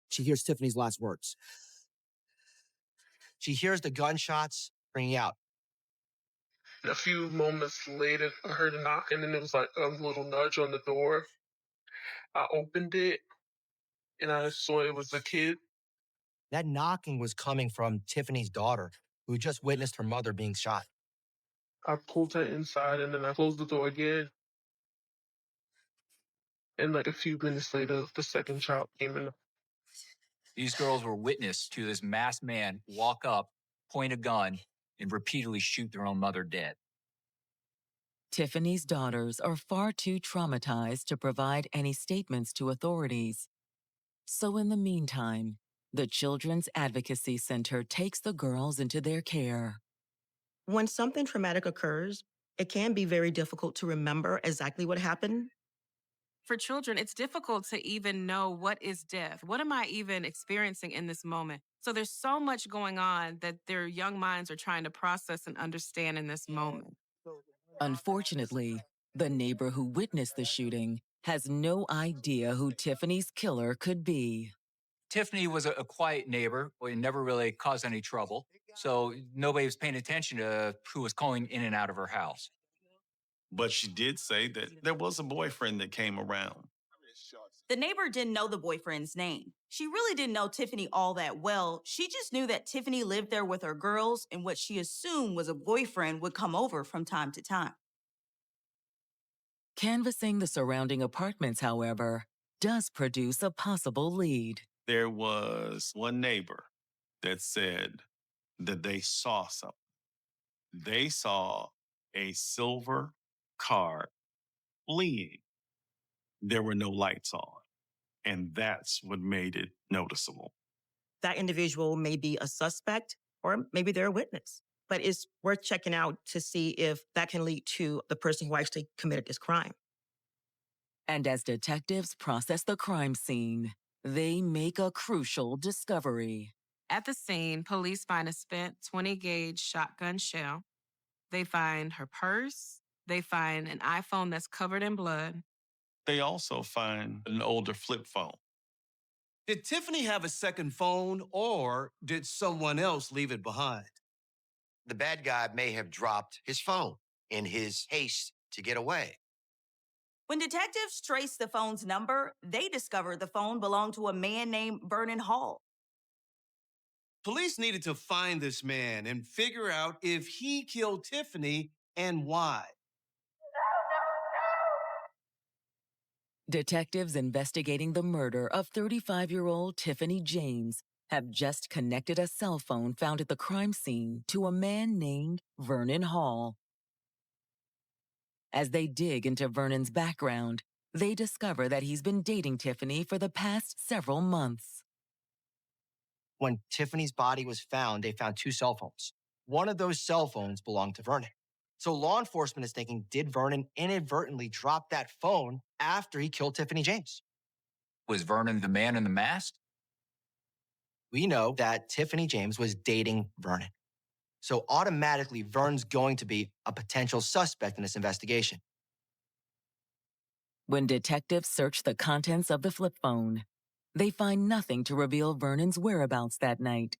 She hears Tiffany's last words. She hears the gunshots ringing out. And a few moments later, I heard a knock, and then it was like a little nudge on the door. I opened it, and I saw it was a kid. That knocking was coming from Tiffany's daughter, who just witnessed her mother being shot. I pulled her inside and then I closed the door again. And like a few minutes later, the second child came in. These girls were witness to this masked man walk up, point a gun, and repeatedly shoot their own mother dead. Tiffany's daughters are far too traumatized to provide any statements to authorities. So in the meantime, the Children's Advocacy Center takes the girls into their care. When something traumatic occurs, it can be very difficult to remember exactly what happened. For children, it's difficult to even know what is death. What am I even experiencing in this moment? So there's so much going on that their young minds are trying to process and understand in this moment. Unfortunately, the neighbor who witnessed the shooting has no idea who Tiffany's killer could be. Tiffany was a quiet neighbor, never really caused any trouble. So nobody was paying attention to who was calling in and out of her house. But she did say that there was a boyfriend that came around. The neighbor didn't know the boyfriend's name. She really didn't know Tiffany all that well. She just knew that Tiffany lived there with her girls, and what she assumed was a boyfriend would come over from time to time. Canvassing the surrounding apartments, however, does produce a possible lead. There was one neighbor that said that they saw something. They saw a silver car fleeing. There were no lights on, and that's what made it noticeable. That individual may be a suspect or maybe they're a witness, but it's worth checking out to see if that can lead to the person who actually committed this crime. And as detectives process the crime scene, they make a crucial discovery. At the scene, police find a spent 20-gauge shotgun shell. They find her purse. They find an iPhone that's covered in blood. They also find an older flip phone. Did Tiffany have a second phone, or did someone else leave it behind? The bad guy may have dropped his phone in his haste to get away. When detectives traced the phone's number, they discovered the phone belonged to a man named Vernon Hall. Police needed to find this man and figure out if he killed Tiffany and why. Detectives investigating the murder of 35-year-old Tiffany James have just connected a cell phone found at the crime scene to a man named Vernon Hall. As they dig into Vernon's background, they discover that he's been dating Tiffany for the past several months. When Tiffany's body was found, they found 2 cell phones. One of those cell phones belonged to Vernon. So law enforcement is thinking, did Vernon inadvertently drop that phone after he killed Tiffany James? Was Vernon the man in the mask? We know that Tiffany James was dating Vernon. So automatically, Vernon's going to be a potential suspect in this investigation. When detectives search the contents of the flip phone, they find nothing to reveal Vernon's whereabouts that night.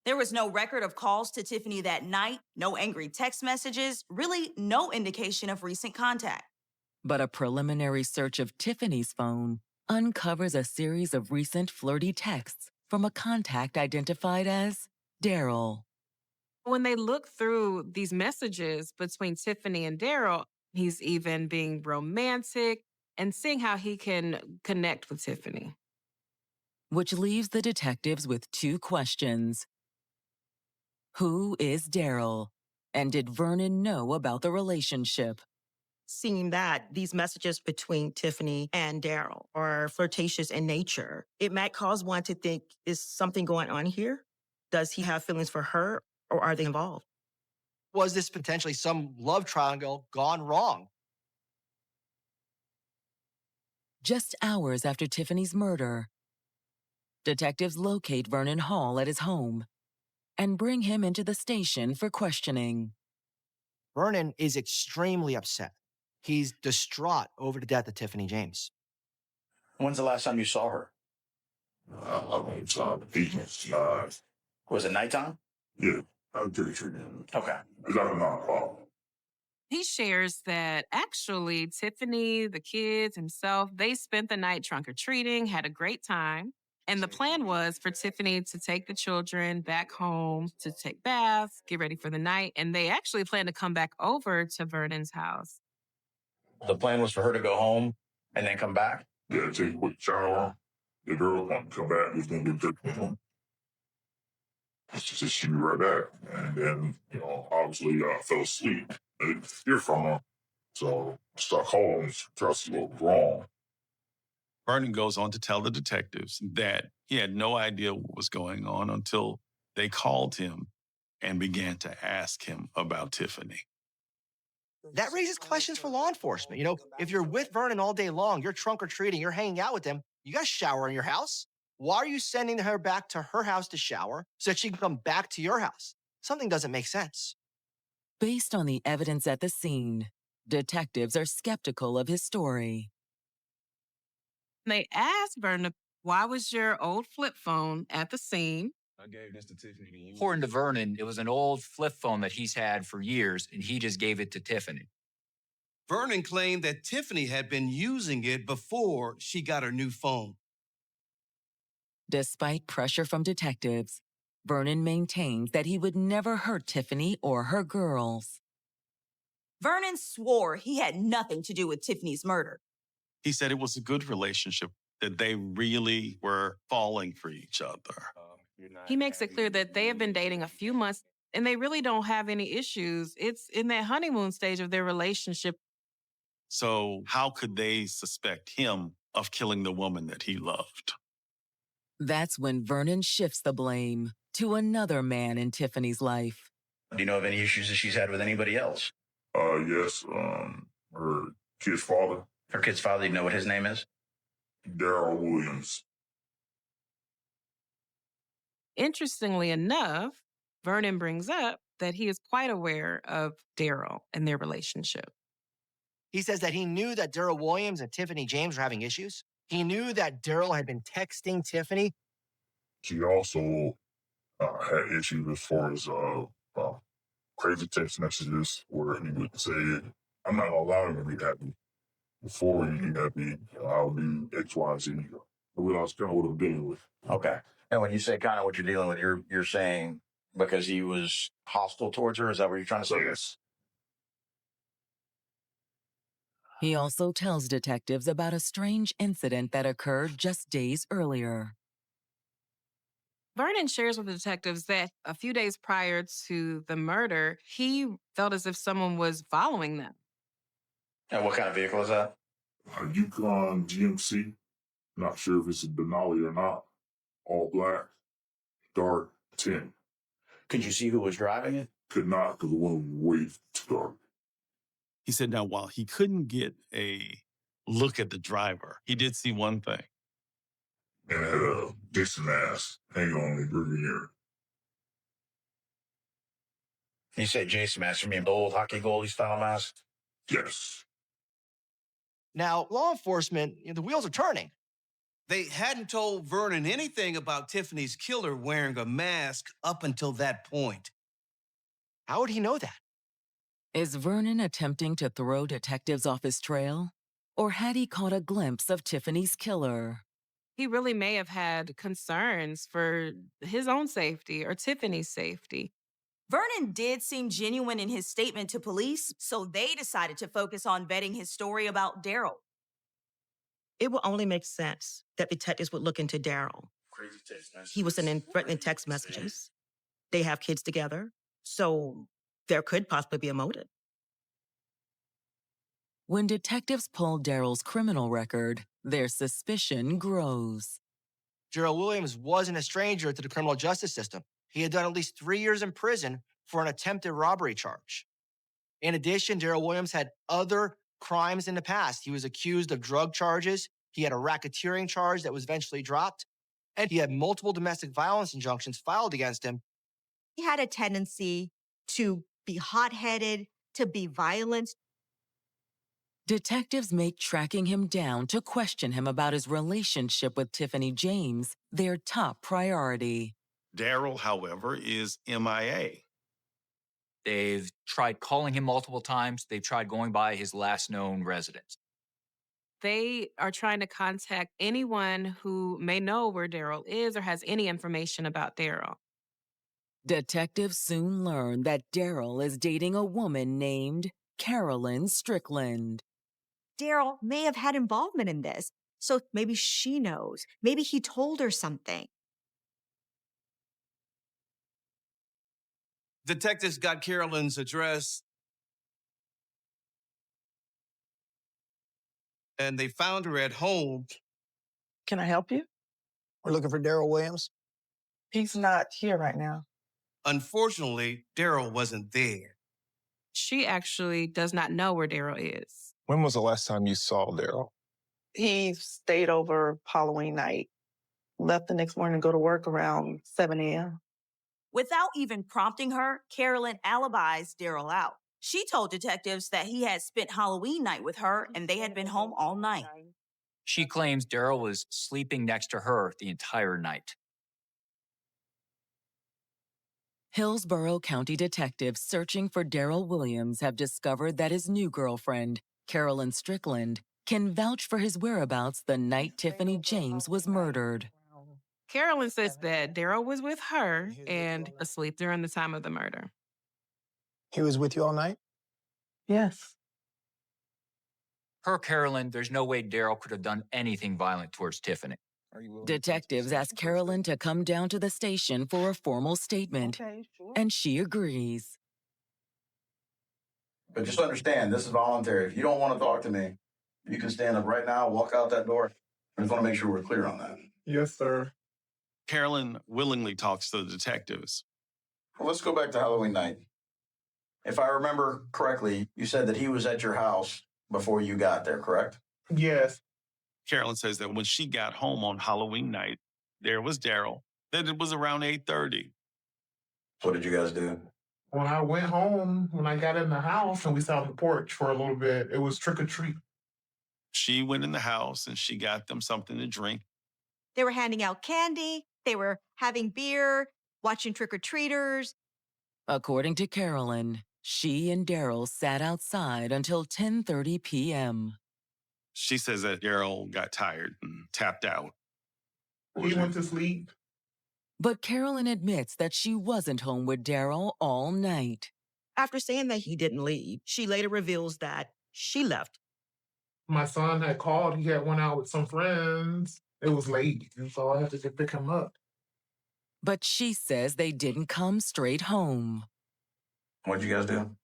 There was no record of calls to Tiffany that night, no angry text messages, really no indication of recent contact. But a preliminary search of Tiffany's phone uncovers a series of recent flirty texts from a contact identified as Daryl. When they look through these messages between Tiffany and Daryl, he's even being romantic and seeing how he can connect with Tiffany. Which leaves the detectives with 2 questions. Who is Daryl? And did Vernon know about the relationship? Seeing that these messages between Tiffany and Daryl are flirtatious in nature, it might cause one to think, is something going on here? Does he have feelings for her, or are they involved? Was this potentially some love triangle gone wrong? Just hours after Tiffany's murder, detectives locate Vernon Hall at his home and bring him into the station for questioning. Vernon is extremely upset. He's distraught over the death of Tiffany James. When's the last time you saw her? Was it nighttime? Yeah, I'm pretty sure. Okay. Is that a non-problem? He shares that actually Tiffany, the kids, himself, they spent the night trunk-or-treating, had a great time. And the plan was for Tiffany to take the children back home to take baths, get ready for the night. And they actually planned to come back over to Vernon's house. The plan was for her to go home and then come back? Yeah, take a quick shower. The girl want to come back, was going to get her. She be right back. And then, obviously fell asleep. I didn't hear from her. So I start calling, try to see what was wrong. Vernon goes on to tell the detectives that he had no idea what was going on until they called him and began to ask him about Tiffany. That raises questions for law enforcement. If you're with Vernon all day long, you're trunk or treating, you're hanging out with him, you got to shower in your house. Why are you sending her back to her house to shower so that she can come back to your house? Something doesn't make sense. Based on the evidence at the scene, detectives are skeptical of his story. They asked Vernon, why was your old flip phone at the scene? I gave this to Tiffany. According to Vernon, it was an old flip phone that he's had for years, and he just gave it to Tiffany. Vernon claimed that Tiffany had been using it before she got her new phone. Despite pressure from detectives, Vernon maintains that he would never hurt Tiffany or her girls. Vernon swore he had nothing to do with Tiffany's murder. He said it was a good relationship, that they really were falling for each other. He makes it clear that they have been dating a few months and they really don't have any issues. It's in that honeymoon stage of their relationship. So how could they suspect him of killing the woman that he loved? That's when Vernon shifts the blame to another man in Tiffany's life. Do you know of any issues that she's had with anybody else? Yes, her kid's father. Her kid's father, you know what his name is? Daryl Williams. Interestingly enough, Vernon brings up that he is quite aware of Daryl and their relationship. He says that he knew that Daryl Williams and Tiffany James were having issues. He knew that Daryl had been texting Tiffany. She also had issues as far as crazy text messages where he would say, I'm not allowing you to be happy. Before you get happy, I'll do X, Y, Z. I realized kind of what I'm dealing with. Okay. And when you say kind of what you're dealing with, you're saying because he was hostile towards her? Is that what you're trying to say? Yes. He also tells detectives about a strange incident that occurred just days earlier. Vernon shares with the detectives that a few days prior to the murder, he felt as if someone was following them. And what kind of vehicle is that? A Yukon GMC. Not sure if it's a Denali or not. All black, dark, 10. Could you see who was driving it? Could not, because the one was way too dark. He said, now, while he couldn't get a look at the driver, he did see one thing. And had a Dixon mask hanging on the rear mirror. You say Jason mask, you mean the old hockey goalie style mask? Yes. Now, law enforcement, the wheels are turning. They hadn't told Vernon anything about Tiffany's killer wearing a mask up until that point. How would he know that? Is Vernon attempting to throw detectives off his trail? Or had he caught a glimpse of Tiffany's killer? He really may have had concerns for his own safety or Tiffany's safety. Vernon did seem genuine in his statement to police, so they decided to focus on vetting his story about Daryl. It will only make sense that detectives would look into Daryl. He was sending threatening text messages. They have kids together, so there could possibly be a motive. When detectives pull Daryl's criminal record, their suspicion grows. Daryl Williams wasn't a stranger to the criminal justice system. He had done at least 3 years in prison for an attempted robbery charge. In addition, Daryl Williams had other crimes in the past. He was accused of drug charges. He had a racketeering charge that was eventually dropped. And he had multiple domestic violence injunctions filed against him. He had a tendency to be hot-headed, to be violent. Detectives make tracking him down to question him about his relationship with Tiffany James their top priority. Daryl, however, is MIA. They've tried calling him multiple times. They've tried going by his last known residence. They are trying to contact anyone who may know where Daryl is or has any information about Daryl. Detectives soon learn that Daryl is dating a woman named Carolyn Strickland. Daryl may have had involvement in this, so maybe she knows. Maybe he told her something. Detectives got Carolyn's address and they found her at home. Can I help you? We're looking for Daryl Williams. He's not here right now. Unfortunately, Daryl wasn't there. She actually does not know where Daryl is. When was the last time you saw Daryl? He stayed over Halloween night. Left the next morning to go to work around 7 a.m. Without even prompting her, Carolyn alibis Daryl out. She told detectives that he had spent Halloween night with her and they had been home all night. She claims Daryl was sleeping next to her the entire night. Hillsborough County detectives searching for Daryl Williams have discovered that his new girlfriend, Carolyn Strickland, can vouch for his whereabouts the night Tiffany James was murdered. Carolyn says that Daryl was with her and asleep during the time of the murder. He was with you all night? Yes. Per Carolyn, there's no way Daryl could have done anything violent towards Tiffany. Detectives ask Carolyn to come down to the station for a formal statement, and she agrees. But just understand, this is voluntary. If you don't want to talk to me, you can stand up right now, walk out that door. I just want to make sure we're clear on that. Yes, sir. Carolyn willingly talks to the detectives. Well, let's go back to Halloween night. If I remember correctly, you said that he was at your house before you got there, correct? Yes. Carolyn says that when she got home on Halloween night, there was Daryl, that it was around 8:30. What did you guys do? When I went home, when I got in the house and we sat on the porch for a little bit, it was trick or treat. She went in the house and she got them something to drink. They were handing out candy, they were having beer, watching trick-or-treaters. According to Carolyn, she and Daryl sat outside until 10:30 p.m. She says that Daryl got tired and tapped out. He went to sleep. But Carolyn admits that she wasn't home with Daryl all night. After saying that he didn't leave, she later reveals that she left. My son had called. He had went out with some friends. It was late, and so I had to go pick him up. But she says they didn't come straight home. What'd you guys do?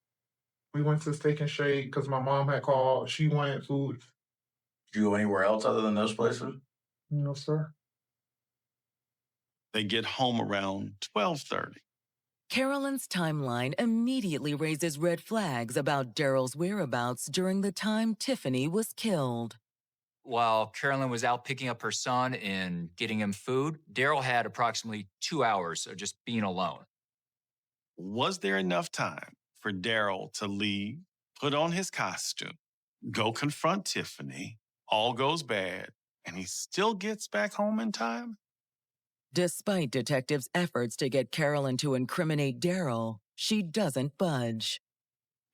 We went to Steak and Shake because my mom had called. She wanted food. Did you go anywhere else other than those places? No, sir. They get home around 12:30. Carolyn's timeline immediately raises red flags about Daryl's whereabouts during the time Tiffany was killed. While Carolyn was out picking up her son and getting him food, Daryl had approximately 2 hours of just being alone. Was there enough time for Daryl to leave, put on his costume, go confront Tiffany, all goes bad, and he still gets back home in time? Despite detectives' efforts to get Carolyn to incriminate Daryl, she doesn't budge.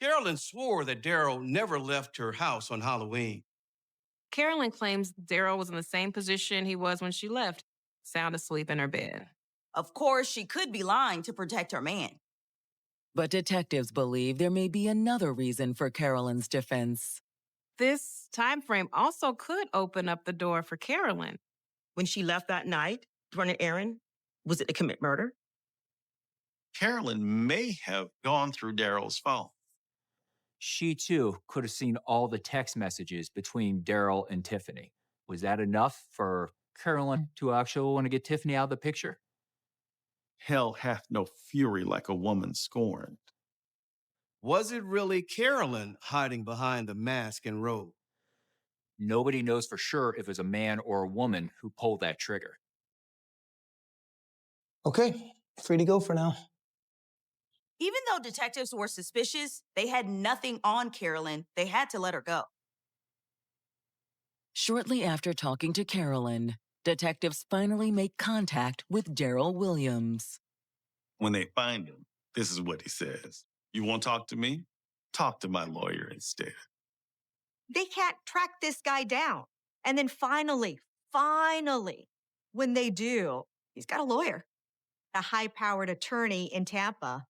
Carolyn swore that Daryl never left her house on Halloween. Carolyn claims Daryl was in the same position he was when she left, sound asleep in her bed. Of course, she could be lying to protect her man. But detectives believe there may be another reason for Carolyn's defense. This time frame also could open up the door for Carolyn. When she left that night to run an errand, was it to commit murder? Carolyn may have gone through Daryl's phone. She, too, could have seen all the text messages between Daryl and Tiffany. Was that enough for Carolyn to actually want to get Tiffany out of the picture? Hell hath no fury like a woman scorned. Was it really Carolyn hiding behind the mask and robe? Nobody knows for sure if it was a man or a woman who pulled that trigger. Okay, free to go for now. Even though detectives were suspicious, they had nothing on Carolyn. They had to let her go. Shortly after talking to Carolyn, detectives finally make contact with Daryl Williams. When they find him, this is what he says. You want to talk to me? Talk to my lawyer instead. They can't track this guy down. And then finally, when they do, he's got a lawyer, a high-powered attorney in Tampa.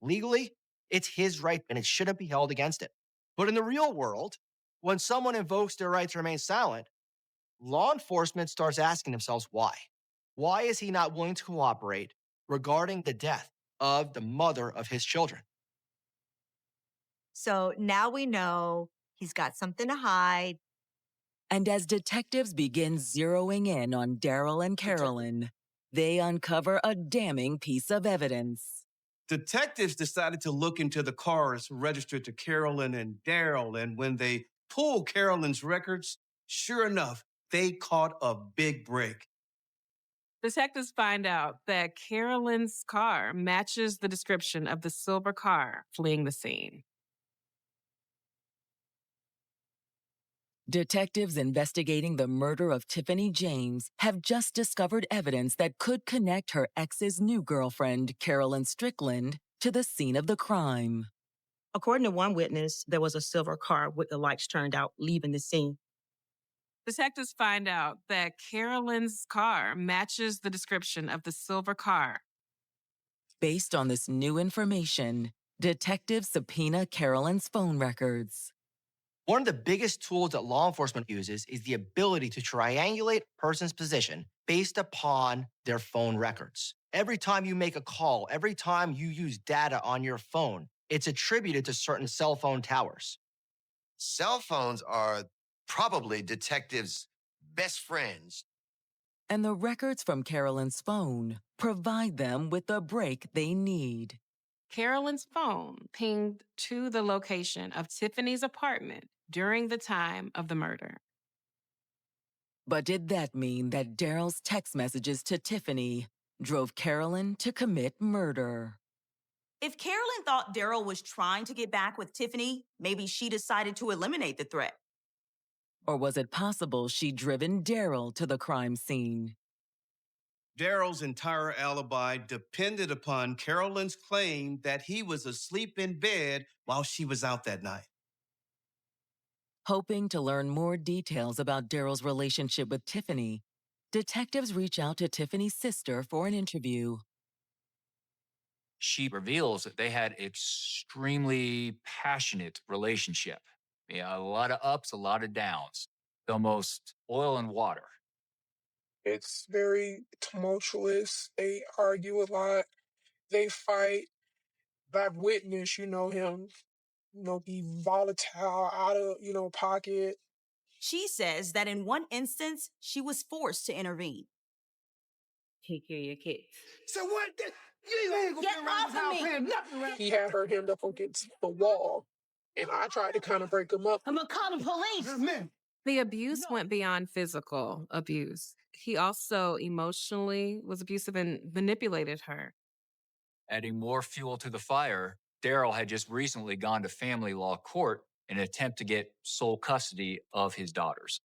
Legally, it's his right and it shouldn't be held against him. But in the real world, when someone invokes their right to remain silent, law enforcement starts asking themselves why. Why is he not willing to cooperate regarding the death of the mother of his children? So now we know he's got something to hide. And as detectives begin zeroing in on Daryl and Carolyn, they uncover a damning piece of evidence. Detectives decided to look into the cars registered to Carolyn and Daryl, and when they pulled Carolyn's records, sure enough, they caught a big break. Detectives find out that Carolyn's car matches the description of the silver car fleeing the scene. Detectives investigating the murder of Tiffany James have just discovered evidence that could connect her ex's new girlfriend, Carolyn Strickland, to the scene of the crime. According to one witness, there was a silver car with the lights turned out, leaving the scene. Detectives find out that Carolyn's car matches the description of the silver car. Based on this new information, detectives subpoena Carolyn's phone records. One of the biggest tools that law enforcement uses is the ability to triangulate a person's position based upon their phone records. Every time you make a call, every time you use data on your phone, it's attributed to certain cell phone towers. Cell phones are probably detectives' best friends. And the records from Carolyn's phone provide them with the break they need. Carolyn's phone pinged to the location of Tiffany's apartment during the time of the murder. But did that mean that Daryl's text messages to Tiffany drove Carolyn to commit murder? If Carolyn thought Daryl was trying to get back with Tiffany, maybe she decided to eliminate the threat. Or was it possible she'd driven Daryl to the crime scene? Daryl's entire alibi depended upon Carolyn's claim that he was asleep in bed while she was out that night. Hoping to learn more details about Daryl's relationship with Tiffany, detectives reach out to Tiffany's sister for an interview. She reveals that they had extremely passionate relationship. Yeah, a lot of ups, a lot of downs, almost oil and water. It's very tumultuous. They argue a lot. They fight. I've witnessed, him, be volatile, out of, pocket. She says that in one instance, she was forced to intervene. Take care of your kids. So what? You ain't gonna Get be around off this of house me! paying nothing around. He had her hemmed up against the wall, and I tried to kind of break him up. I'm gonna call the police. Man. The abuse went beyond physical abuse. He also emotionally was abusive and manipulated her. Adding more fuel to the fire, Daryl had just recently gone to family law court in an attempt to get sole custody of his daughters.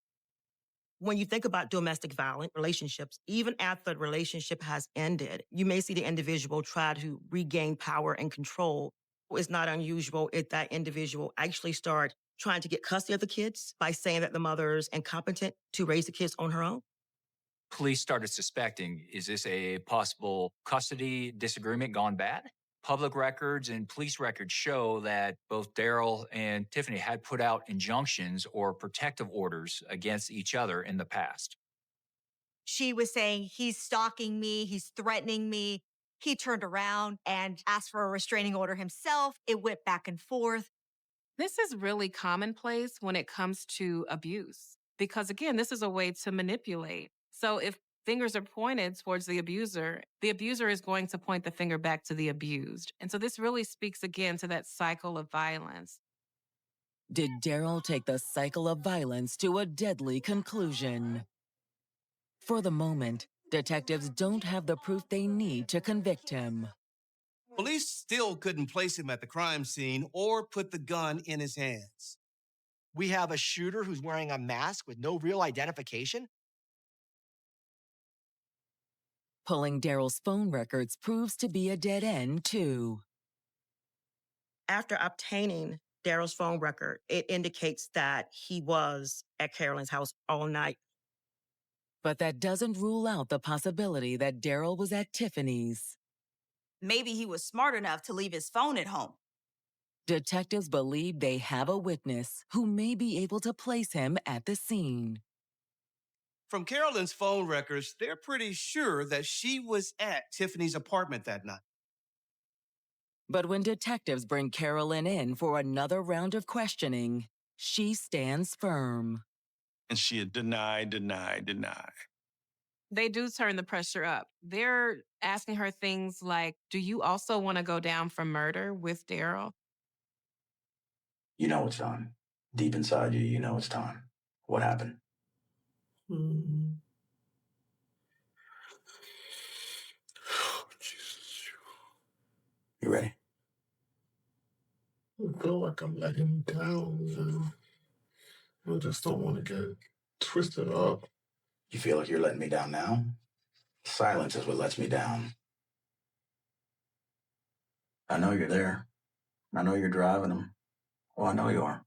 When you think about domestic violent relationships, even after the relationship has ended, you may see the individual try to regain power and control. It's not unusual if that individual actually start trying to get custody of the kids by saying that the mother is incompetent to raise the kids on her own. Police started suspecting, is this a possible custody disagreement gone bad? Public records and police records show that both Daryl and Tiffany had put out injunctions or protective orders against each other in the past. She was saying, he's stalking me, he's threatening me. He turned around and asked for a restraining order himself. It went back and forth. This is really commonplace when it comes to abuse, because again, this is a way to manipulate. So if fingers are pointed towards the abuser is going to point the finger back to the abused. And so this really speaks again to that cycle of violence. Did Daryl take the cycle of violence to a deadly conclusion? For the moment, detectives don't have the proof they need to convict him. Police still couldn't place him at the crime scene or put the gun in his hands. We have a shooter who's wearing a mask with no real identification. Pulling Daryl's phone records proves to be a dead end, too. After obtaining Daryl's phone record, it indicates that he was at Carolyn's house all night. But that doesn't rule out the possibility that Daryl was at Tiffany's. Maybe he was smart enough to leave his phone at home. Detectives believe they have a witness who may be able to place him at the scene. From Carolyn's phone records, they're pretty sure that she was at Tiffany's apartment that night. But when detectives bring Carolyn in for another round of questioning, she stands firm. And she had denied. They do turn the pressure up. They're asking her things like, do you also want to go down for murder with Daryl? You know it's time. Deep inside you, you know it's time. What happened? Mm-hmm. You ready? I feel like I'm letting him down. I just don't want to get twisted up. You feel like you're letting me down now? Silence is what lets me down. I know you're there. I know you're driving them. Well, I know you are.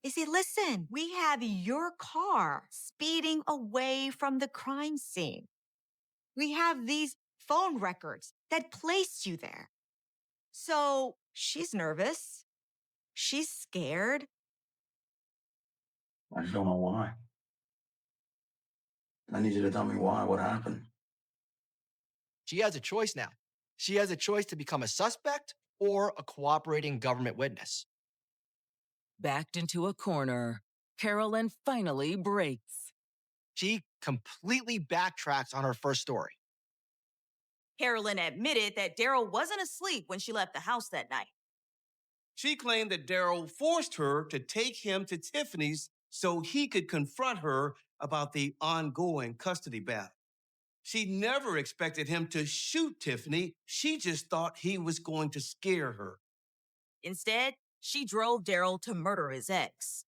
Izzy, listen, we have your car speeding away from the crime scene. We have these phone records that placed you there. So she's nervous. She's scared. I just don't know why. I need you to tell me why. What happened? She has a choice now. She has a choice to become a suspect or a cooperating government witness. Backed into a corner, Carolyn finally breaks. She completely backtracks on her first story. Carolyn admitted that Daryl wasn't asleep when she left the house that night. She claimed that Daryl forced her to take him to Tiffany's so he could confront her about the ongoing custody battle. She never expected him to shoot Tiffany. She just thought he was going to scare her. Instead, she drove Daryl to murder his ex.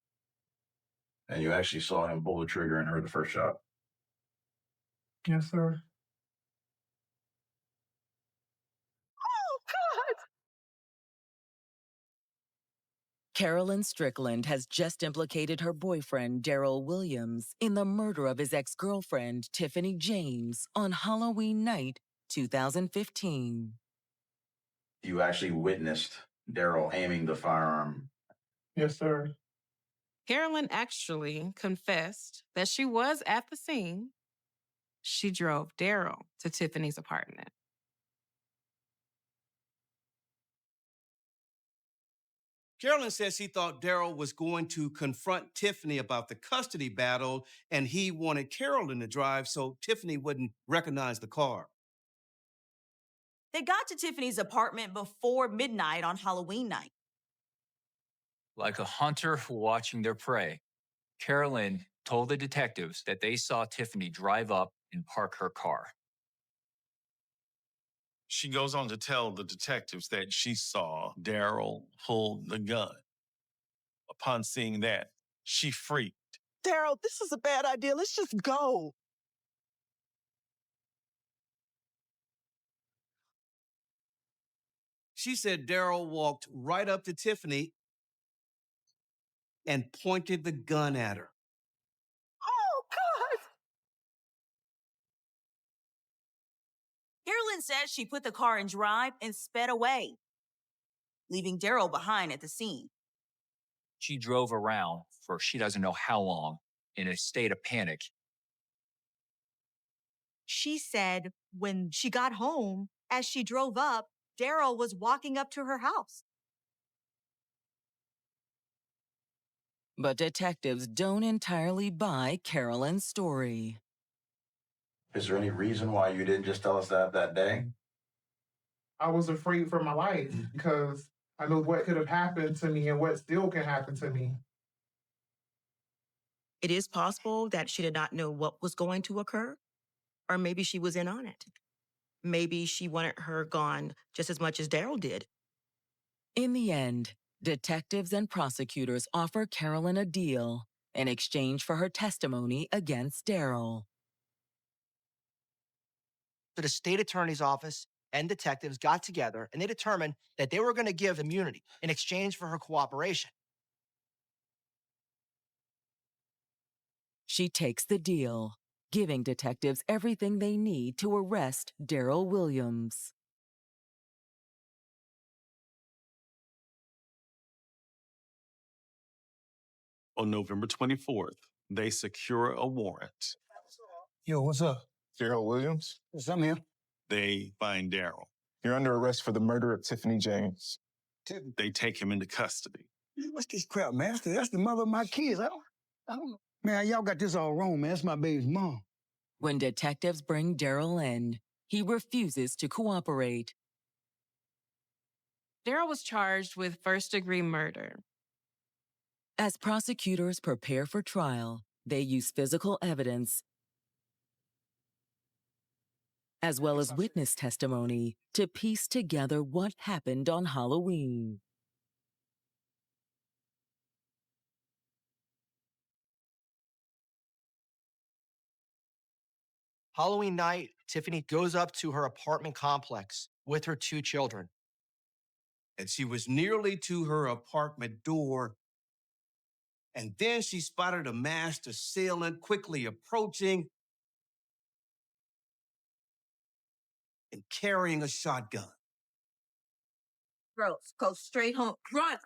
And you actually saw him pull the trigger and heard the first shot. Yes, sir. Oh, God! Carolyn Strickland has just implicated her boyfriend, Daryl Williams, in the murder of his ex-girlfriend, Tiffany James, on Halloween night, 2015. You actually witnessed Daryl aiming the firearm. Yes, sir. Carolyn actually confessed that she was at the scene. She drove Daryl to Tiffany's apartment. Carolyn says she thought Daryl was going to confront Tiffany about the custody battle, and he wanted Carolyn to drive so Tiffany wouldn't recognize the car. They got to Tiffany's apartment before midnight on Halloween night. Like a hunter watching their prey, Carolyn told the detectives that they saw Tiffany drive up and park her car. She goes on to tell the detectives that she saw Daryl pull the gun. Upon seeing that, she freaked. Daryl, this is a bad idea. Let's just go. She said Daryl walked right up to Tiffany and pointed the gun at her. Oh, God! Carolyn says she put the car in drive and sped away, leaving Daryl behind at the scene. She drove around for she doesn't know how long in a state of panic. She said when she got home, as she drove up, Daryl was walking up to her house. But detectives don't entirely buy Carolyn's story. Is there any reason why you didn't just tell us that day? I was afraid for my life because I know what could have happened to me and what still can happen to me. It is possible that she did not know what was going to occur, or maybe she was in on it. Maybe she wanted her gone just as much as Daryl did. In the end, detectives and prosecutors offer Carolyn a deal in exchange for her testimony against Daryl. So the state attorney's office and detectives got together and they determined that they were going to give immunity in exchange for her cooperation. She takes the deal, giving detectives everything they need to arrest Daryl Williams. On November 24th, they secure a warrant. Yo, what's up? Daryl Williams? Yes, I'm here. They find Daryl. You're under arrest for the murder of Tiffany James. They take him into custody. What's this crap, Master? That's the mother of my kids. I don't know. Man, y'all got this all wrong, man. That's my baby's mom. When detectives bring Daryl in, he refuses to cooperate. Daryl was charged with first-degree murder. As prosecutors prepare for trial, they use physical evidence as well as witness testimony to piece together what happened on Halloween. Halloween night, Tiffany goes up to her apartment complex with her 2 children. And she was nearly to her apartment door. And then she spotted a masked assailant quickly approaching and carrying a shotgun. Girls, go straight home. Run!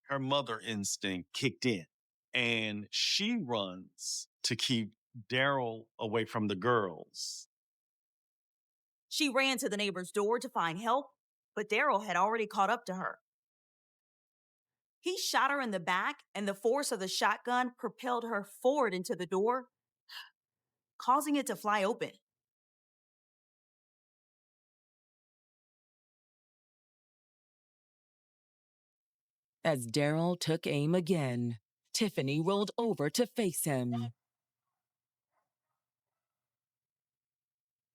Her mother instinct kicked in, and she runs to keep Daryl away from the girls. She ran to the neighbor's door to find help, but Daryl had already caught up to her. He shot her in the back, and the force of the shotgun propelled her forward into the door, causing it to fly open. As Daryl took aim again, Tiffany rolled over to face him.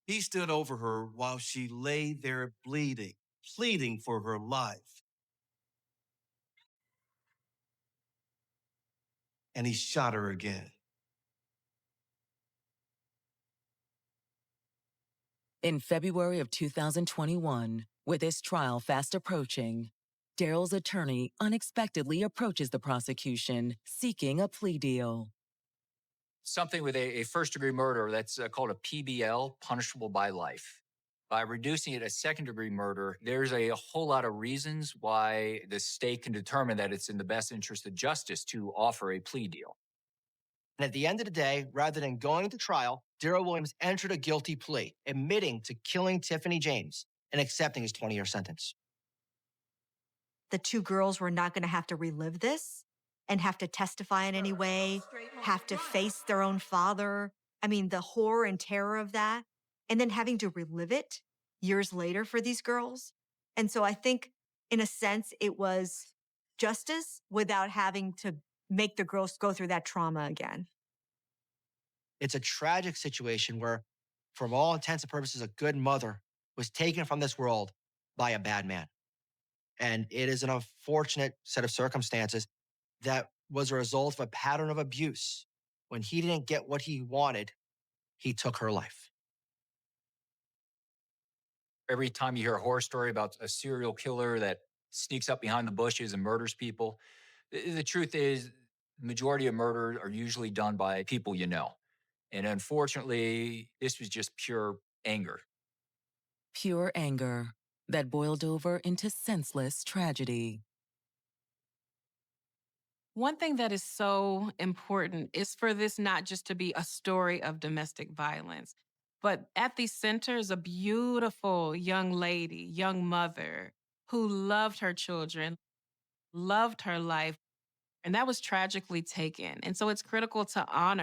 He stood over her while she lay there bleeding, pleading for her life. And he shot her again. In February of 2021, with his trial fast approaching, Daryl's attorney unexpectedly approaches the prosecution seeking a plea deal. Something with a first-degree murder that's called a PBL, punishable by life. By reducing it as second-degree murder, there's a whole lot of reasons why the state can determine that it's in the best interest of justice to offer a plea deal. And at the end of the day, rather than going to trial, Daryl Williams entered a guilty plea, admitting to killing Tiffany James and accepting his 20-year sentence. The 2 girls were not going to have to relive this and have to testify in any way, have to face their own father. I mean, the horror and terror of that, and then having to relive it years later for these girls. And so I think, in a sense, it was justice without having to make the girls go through that trauma again. It's a tragic situation where, from all intents and purposes, a good mother was taken from this world by a bad man. And it is an unfortunate set of circumstances that was a result of a pattern of abuse. When he didn't get what he wanted, he took her life. Every time you hear a horror story about a serial killer that sneaks up behind the bushes and murders people, the truth is, the majority of murders are usually done by people you know. And unfortunately, this was just pure anger. Pure anger that boiled over into senseless tragedy. One thing that is so important is for this not just to be a story of domestic violence, but at the center is a beautiful young lady, young mother who loved her children, loved her life, and that was tragically taken. And so it's critical to honor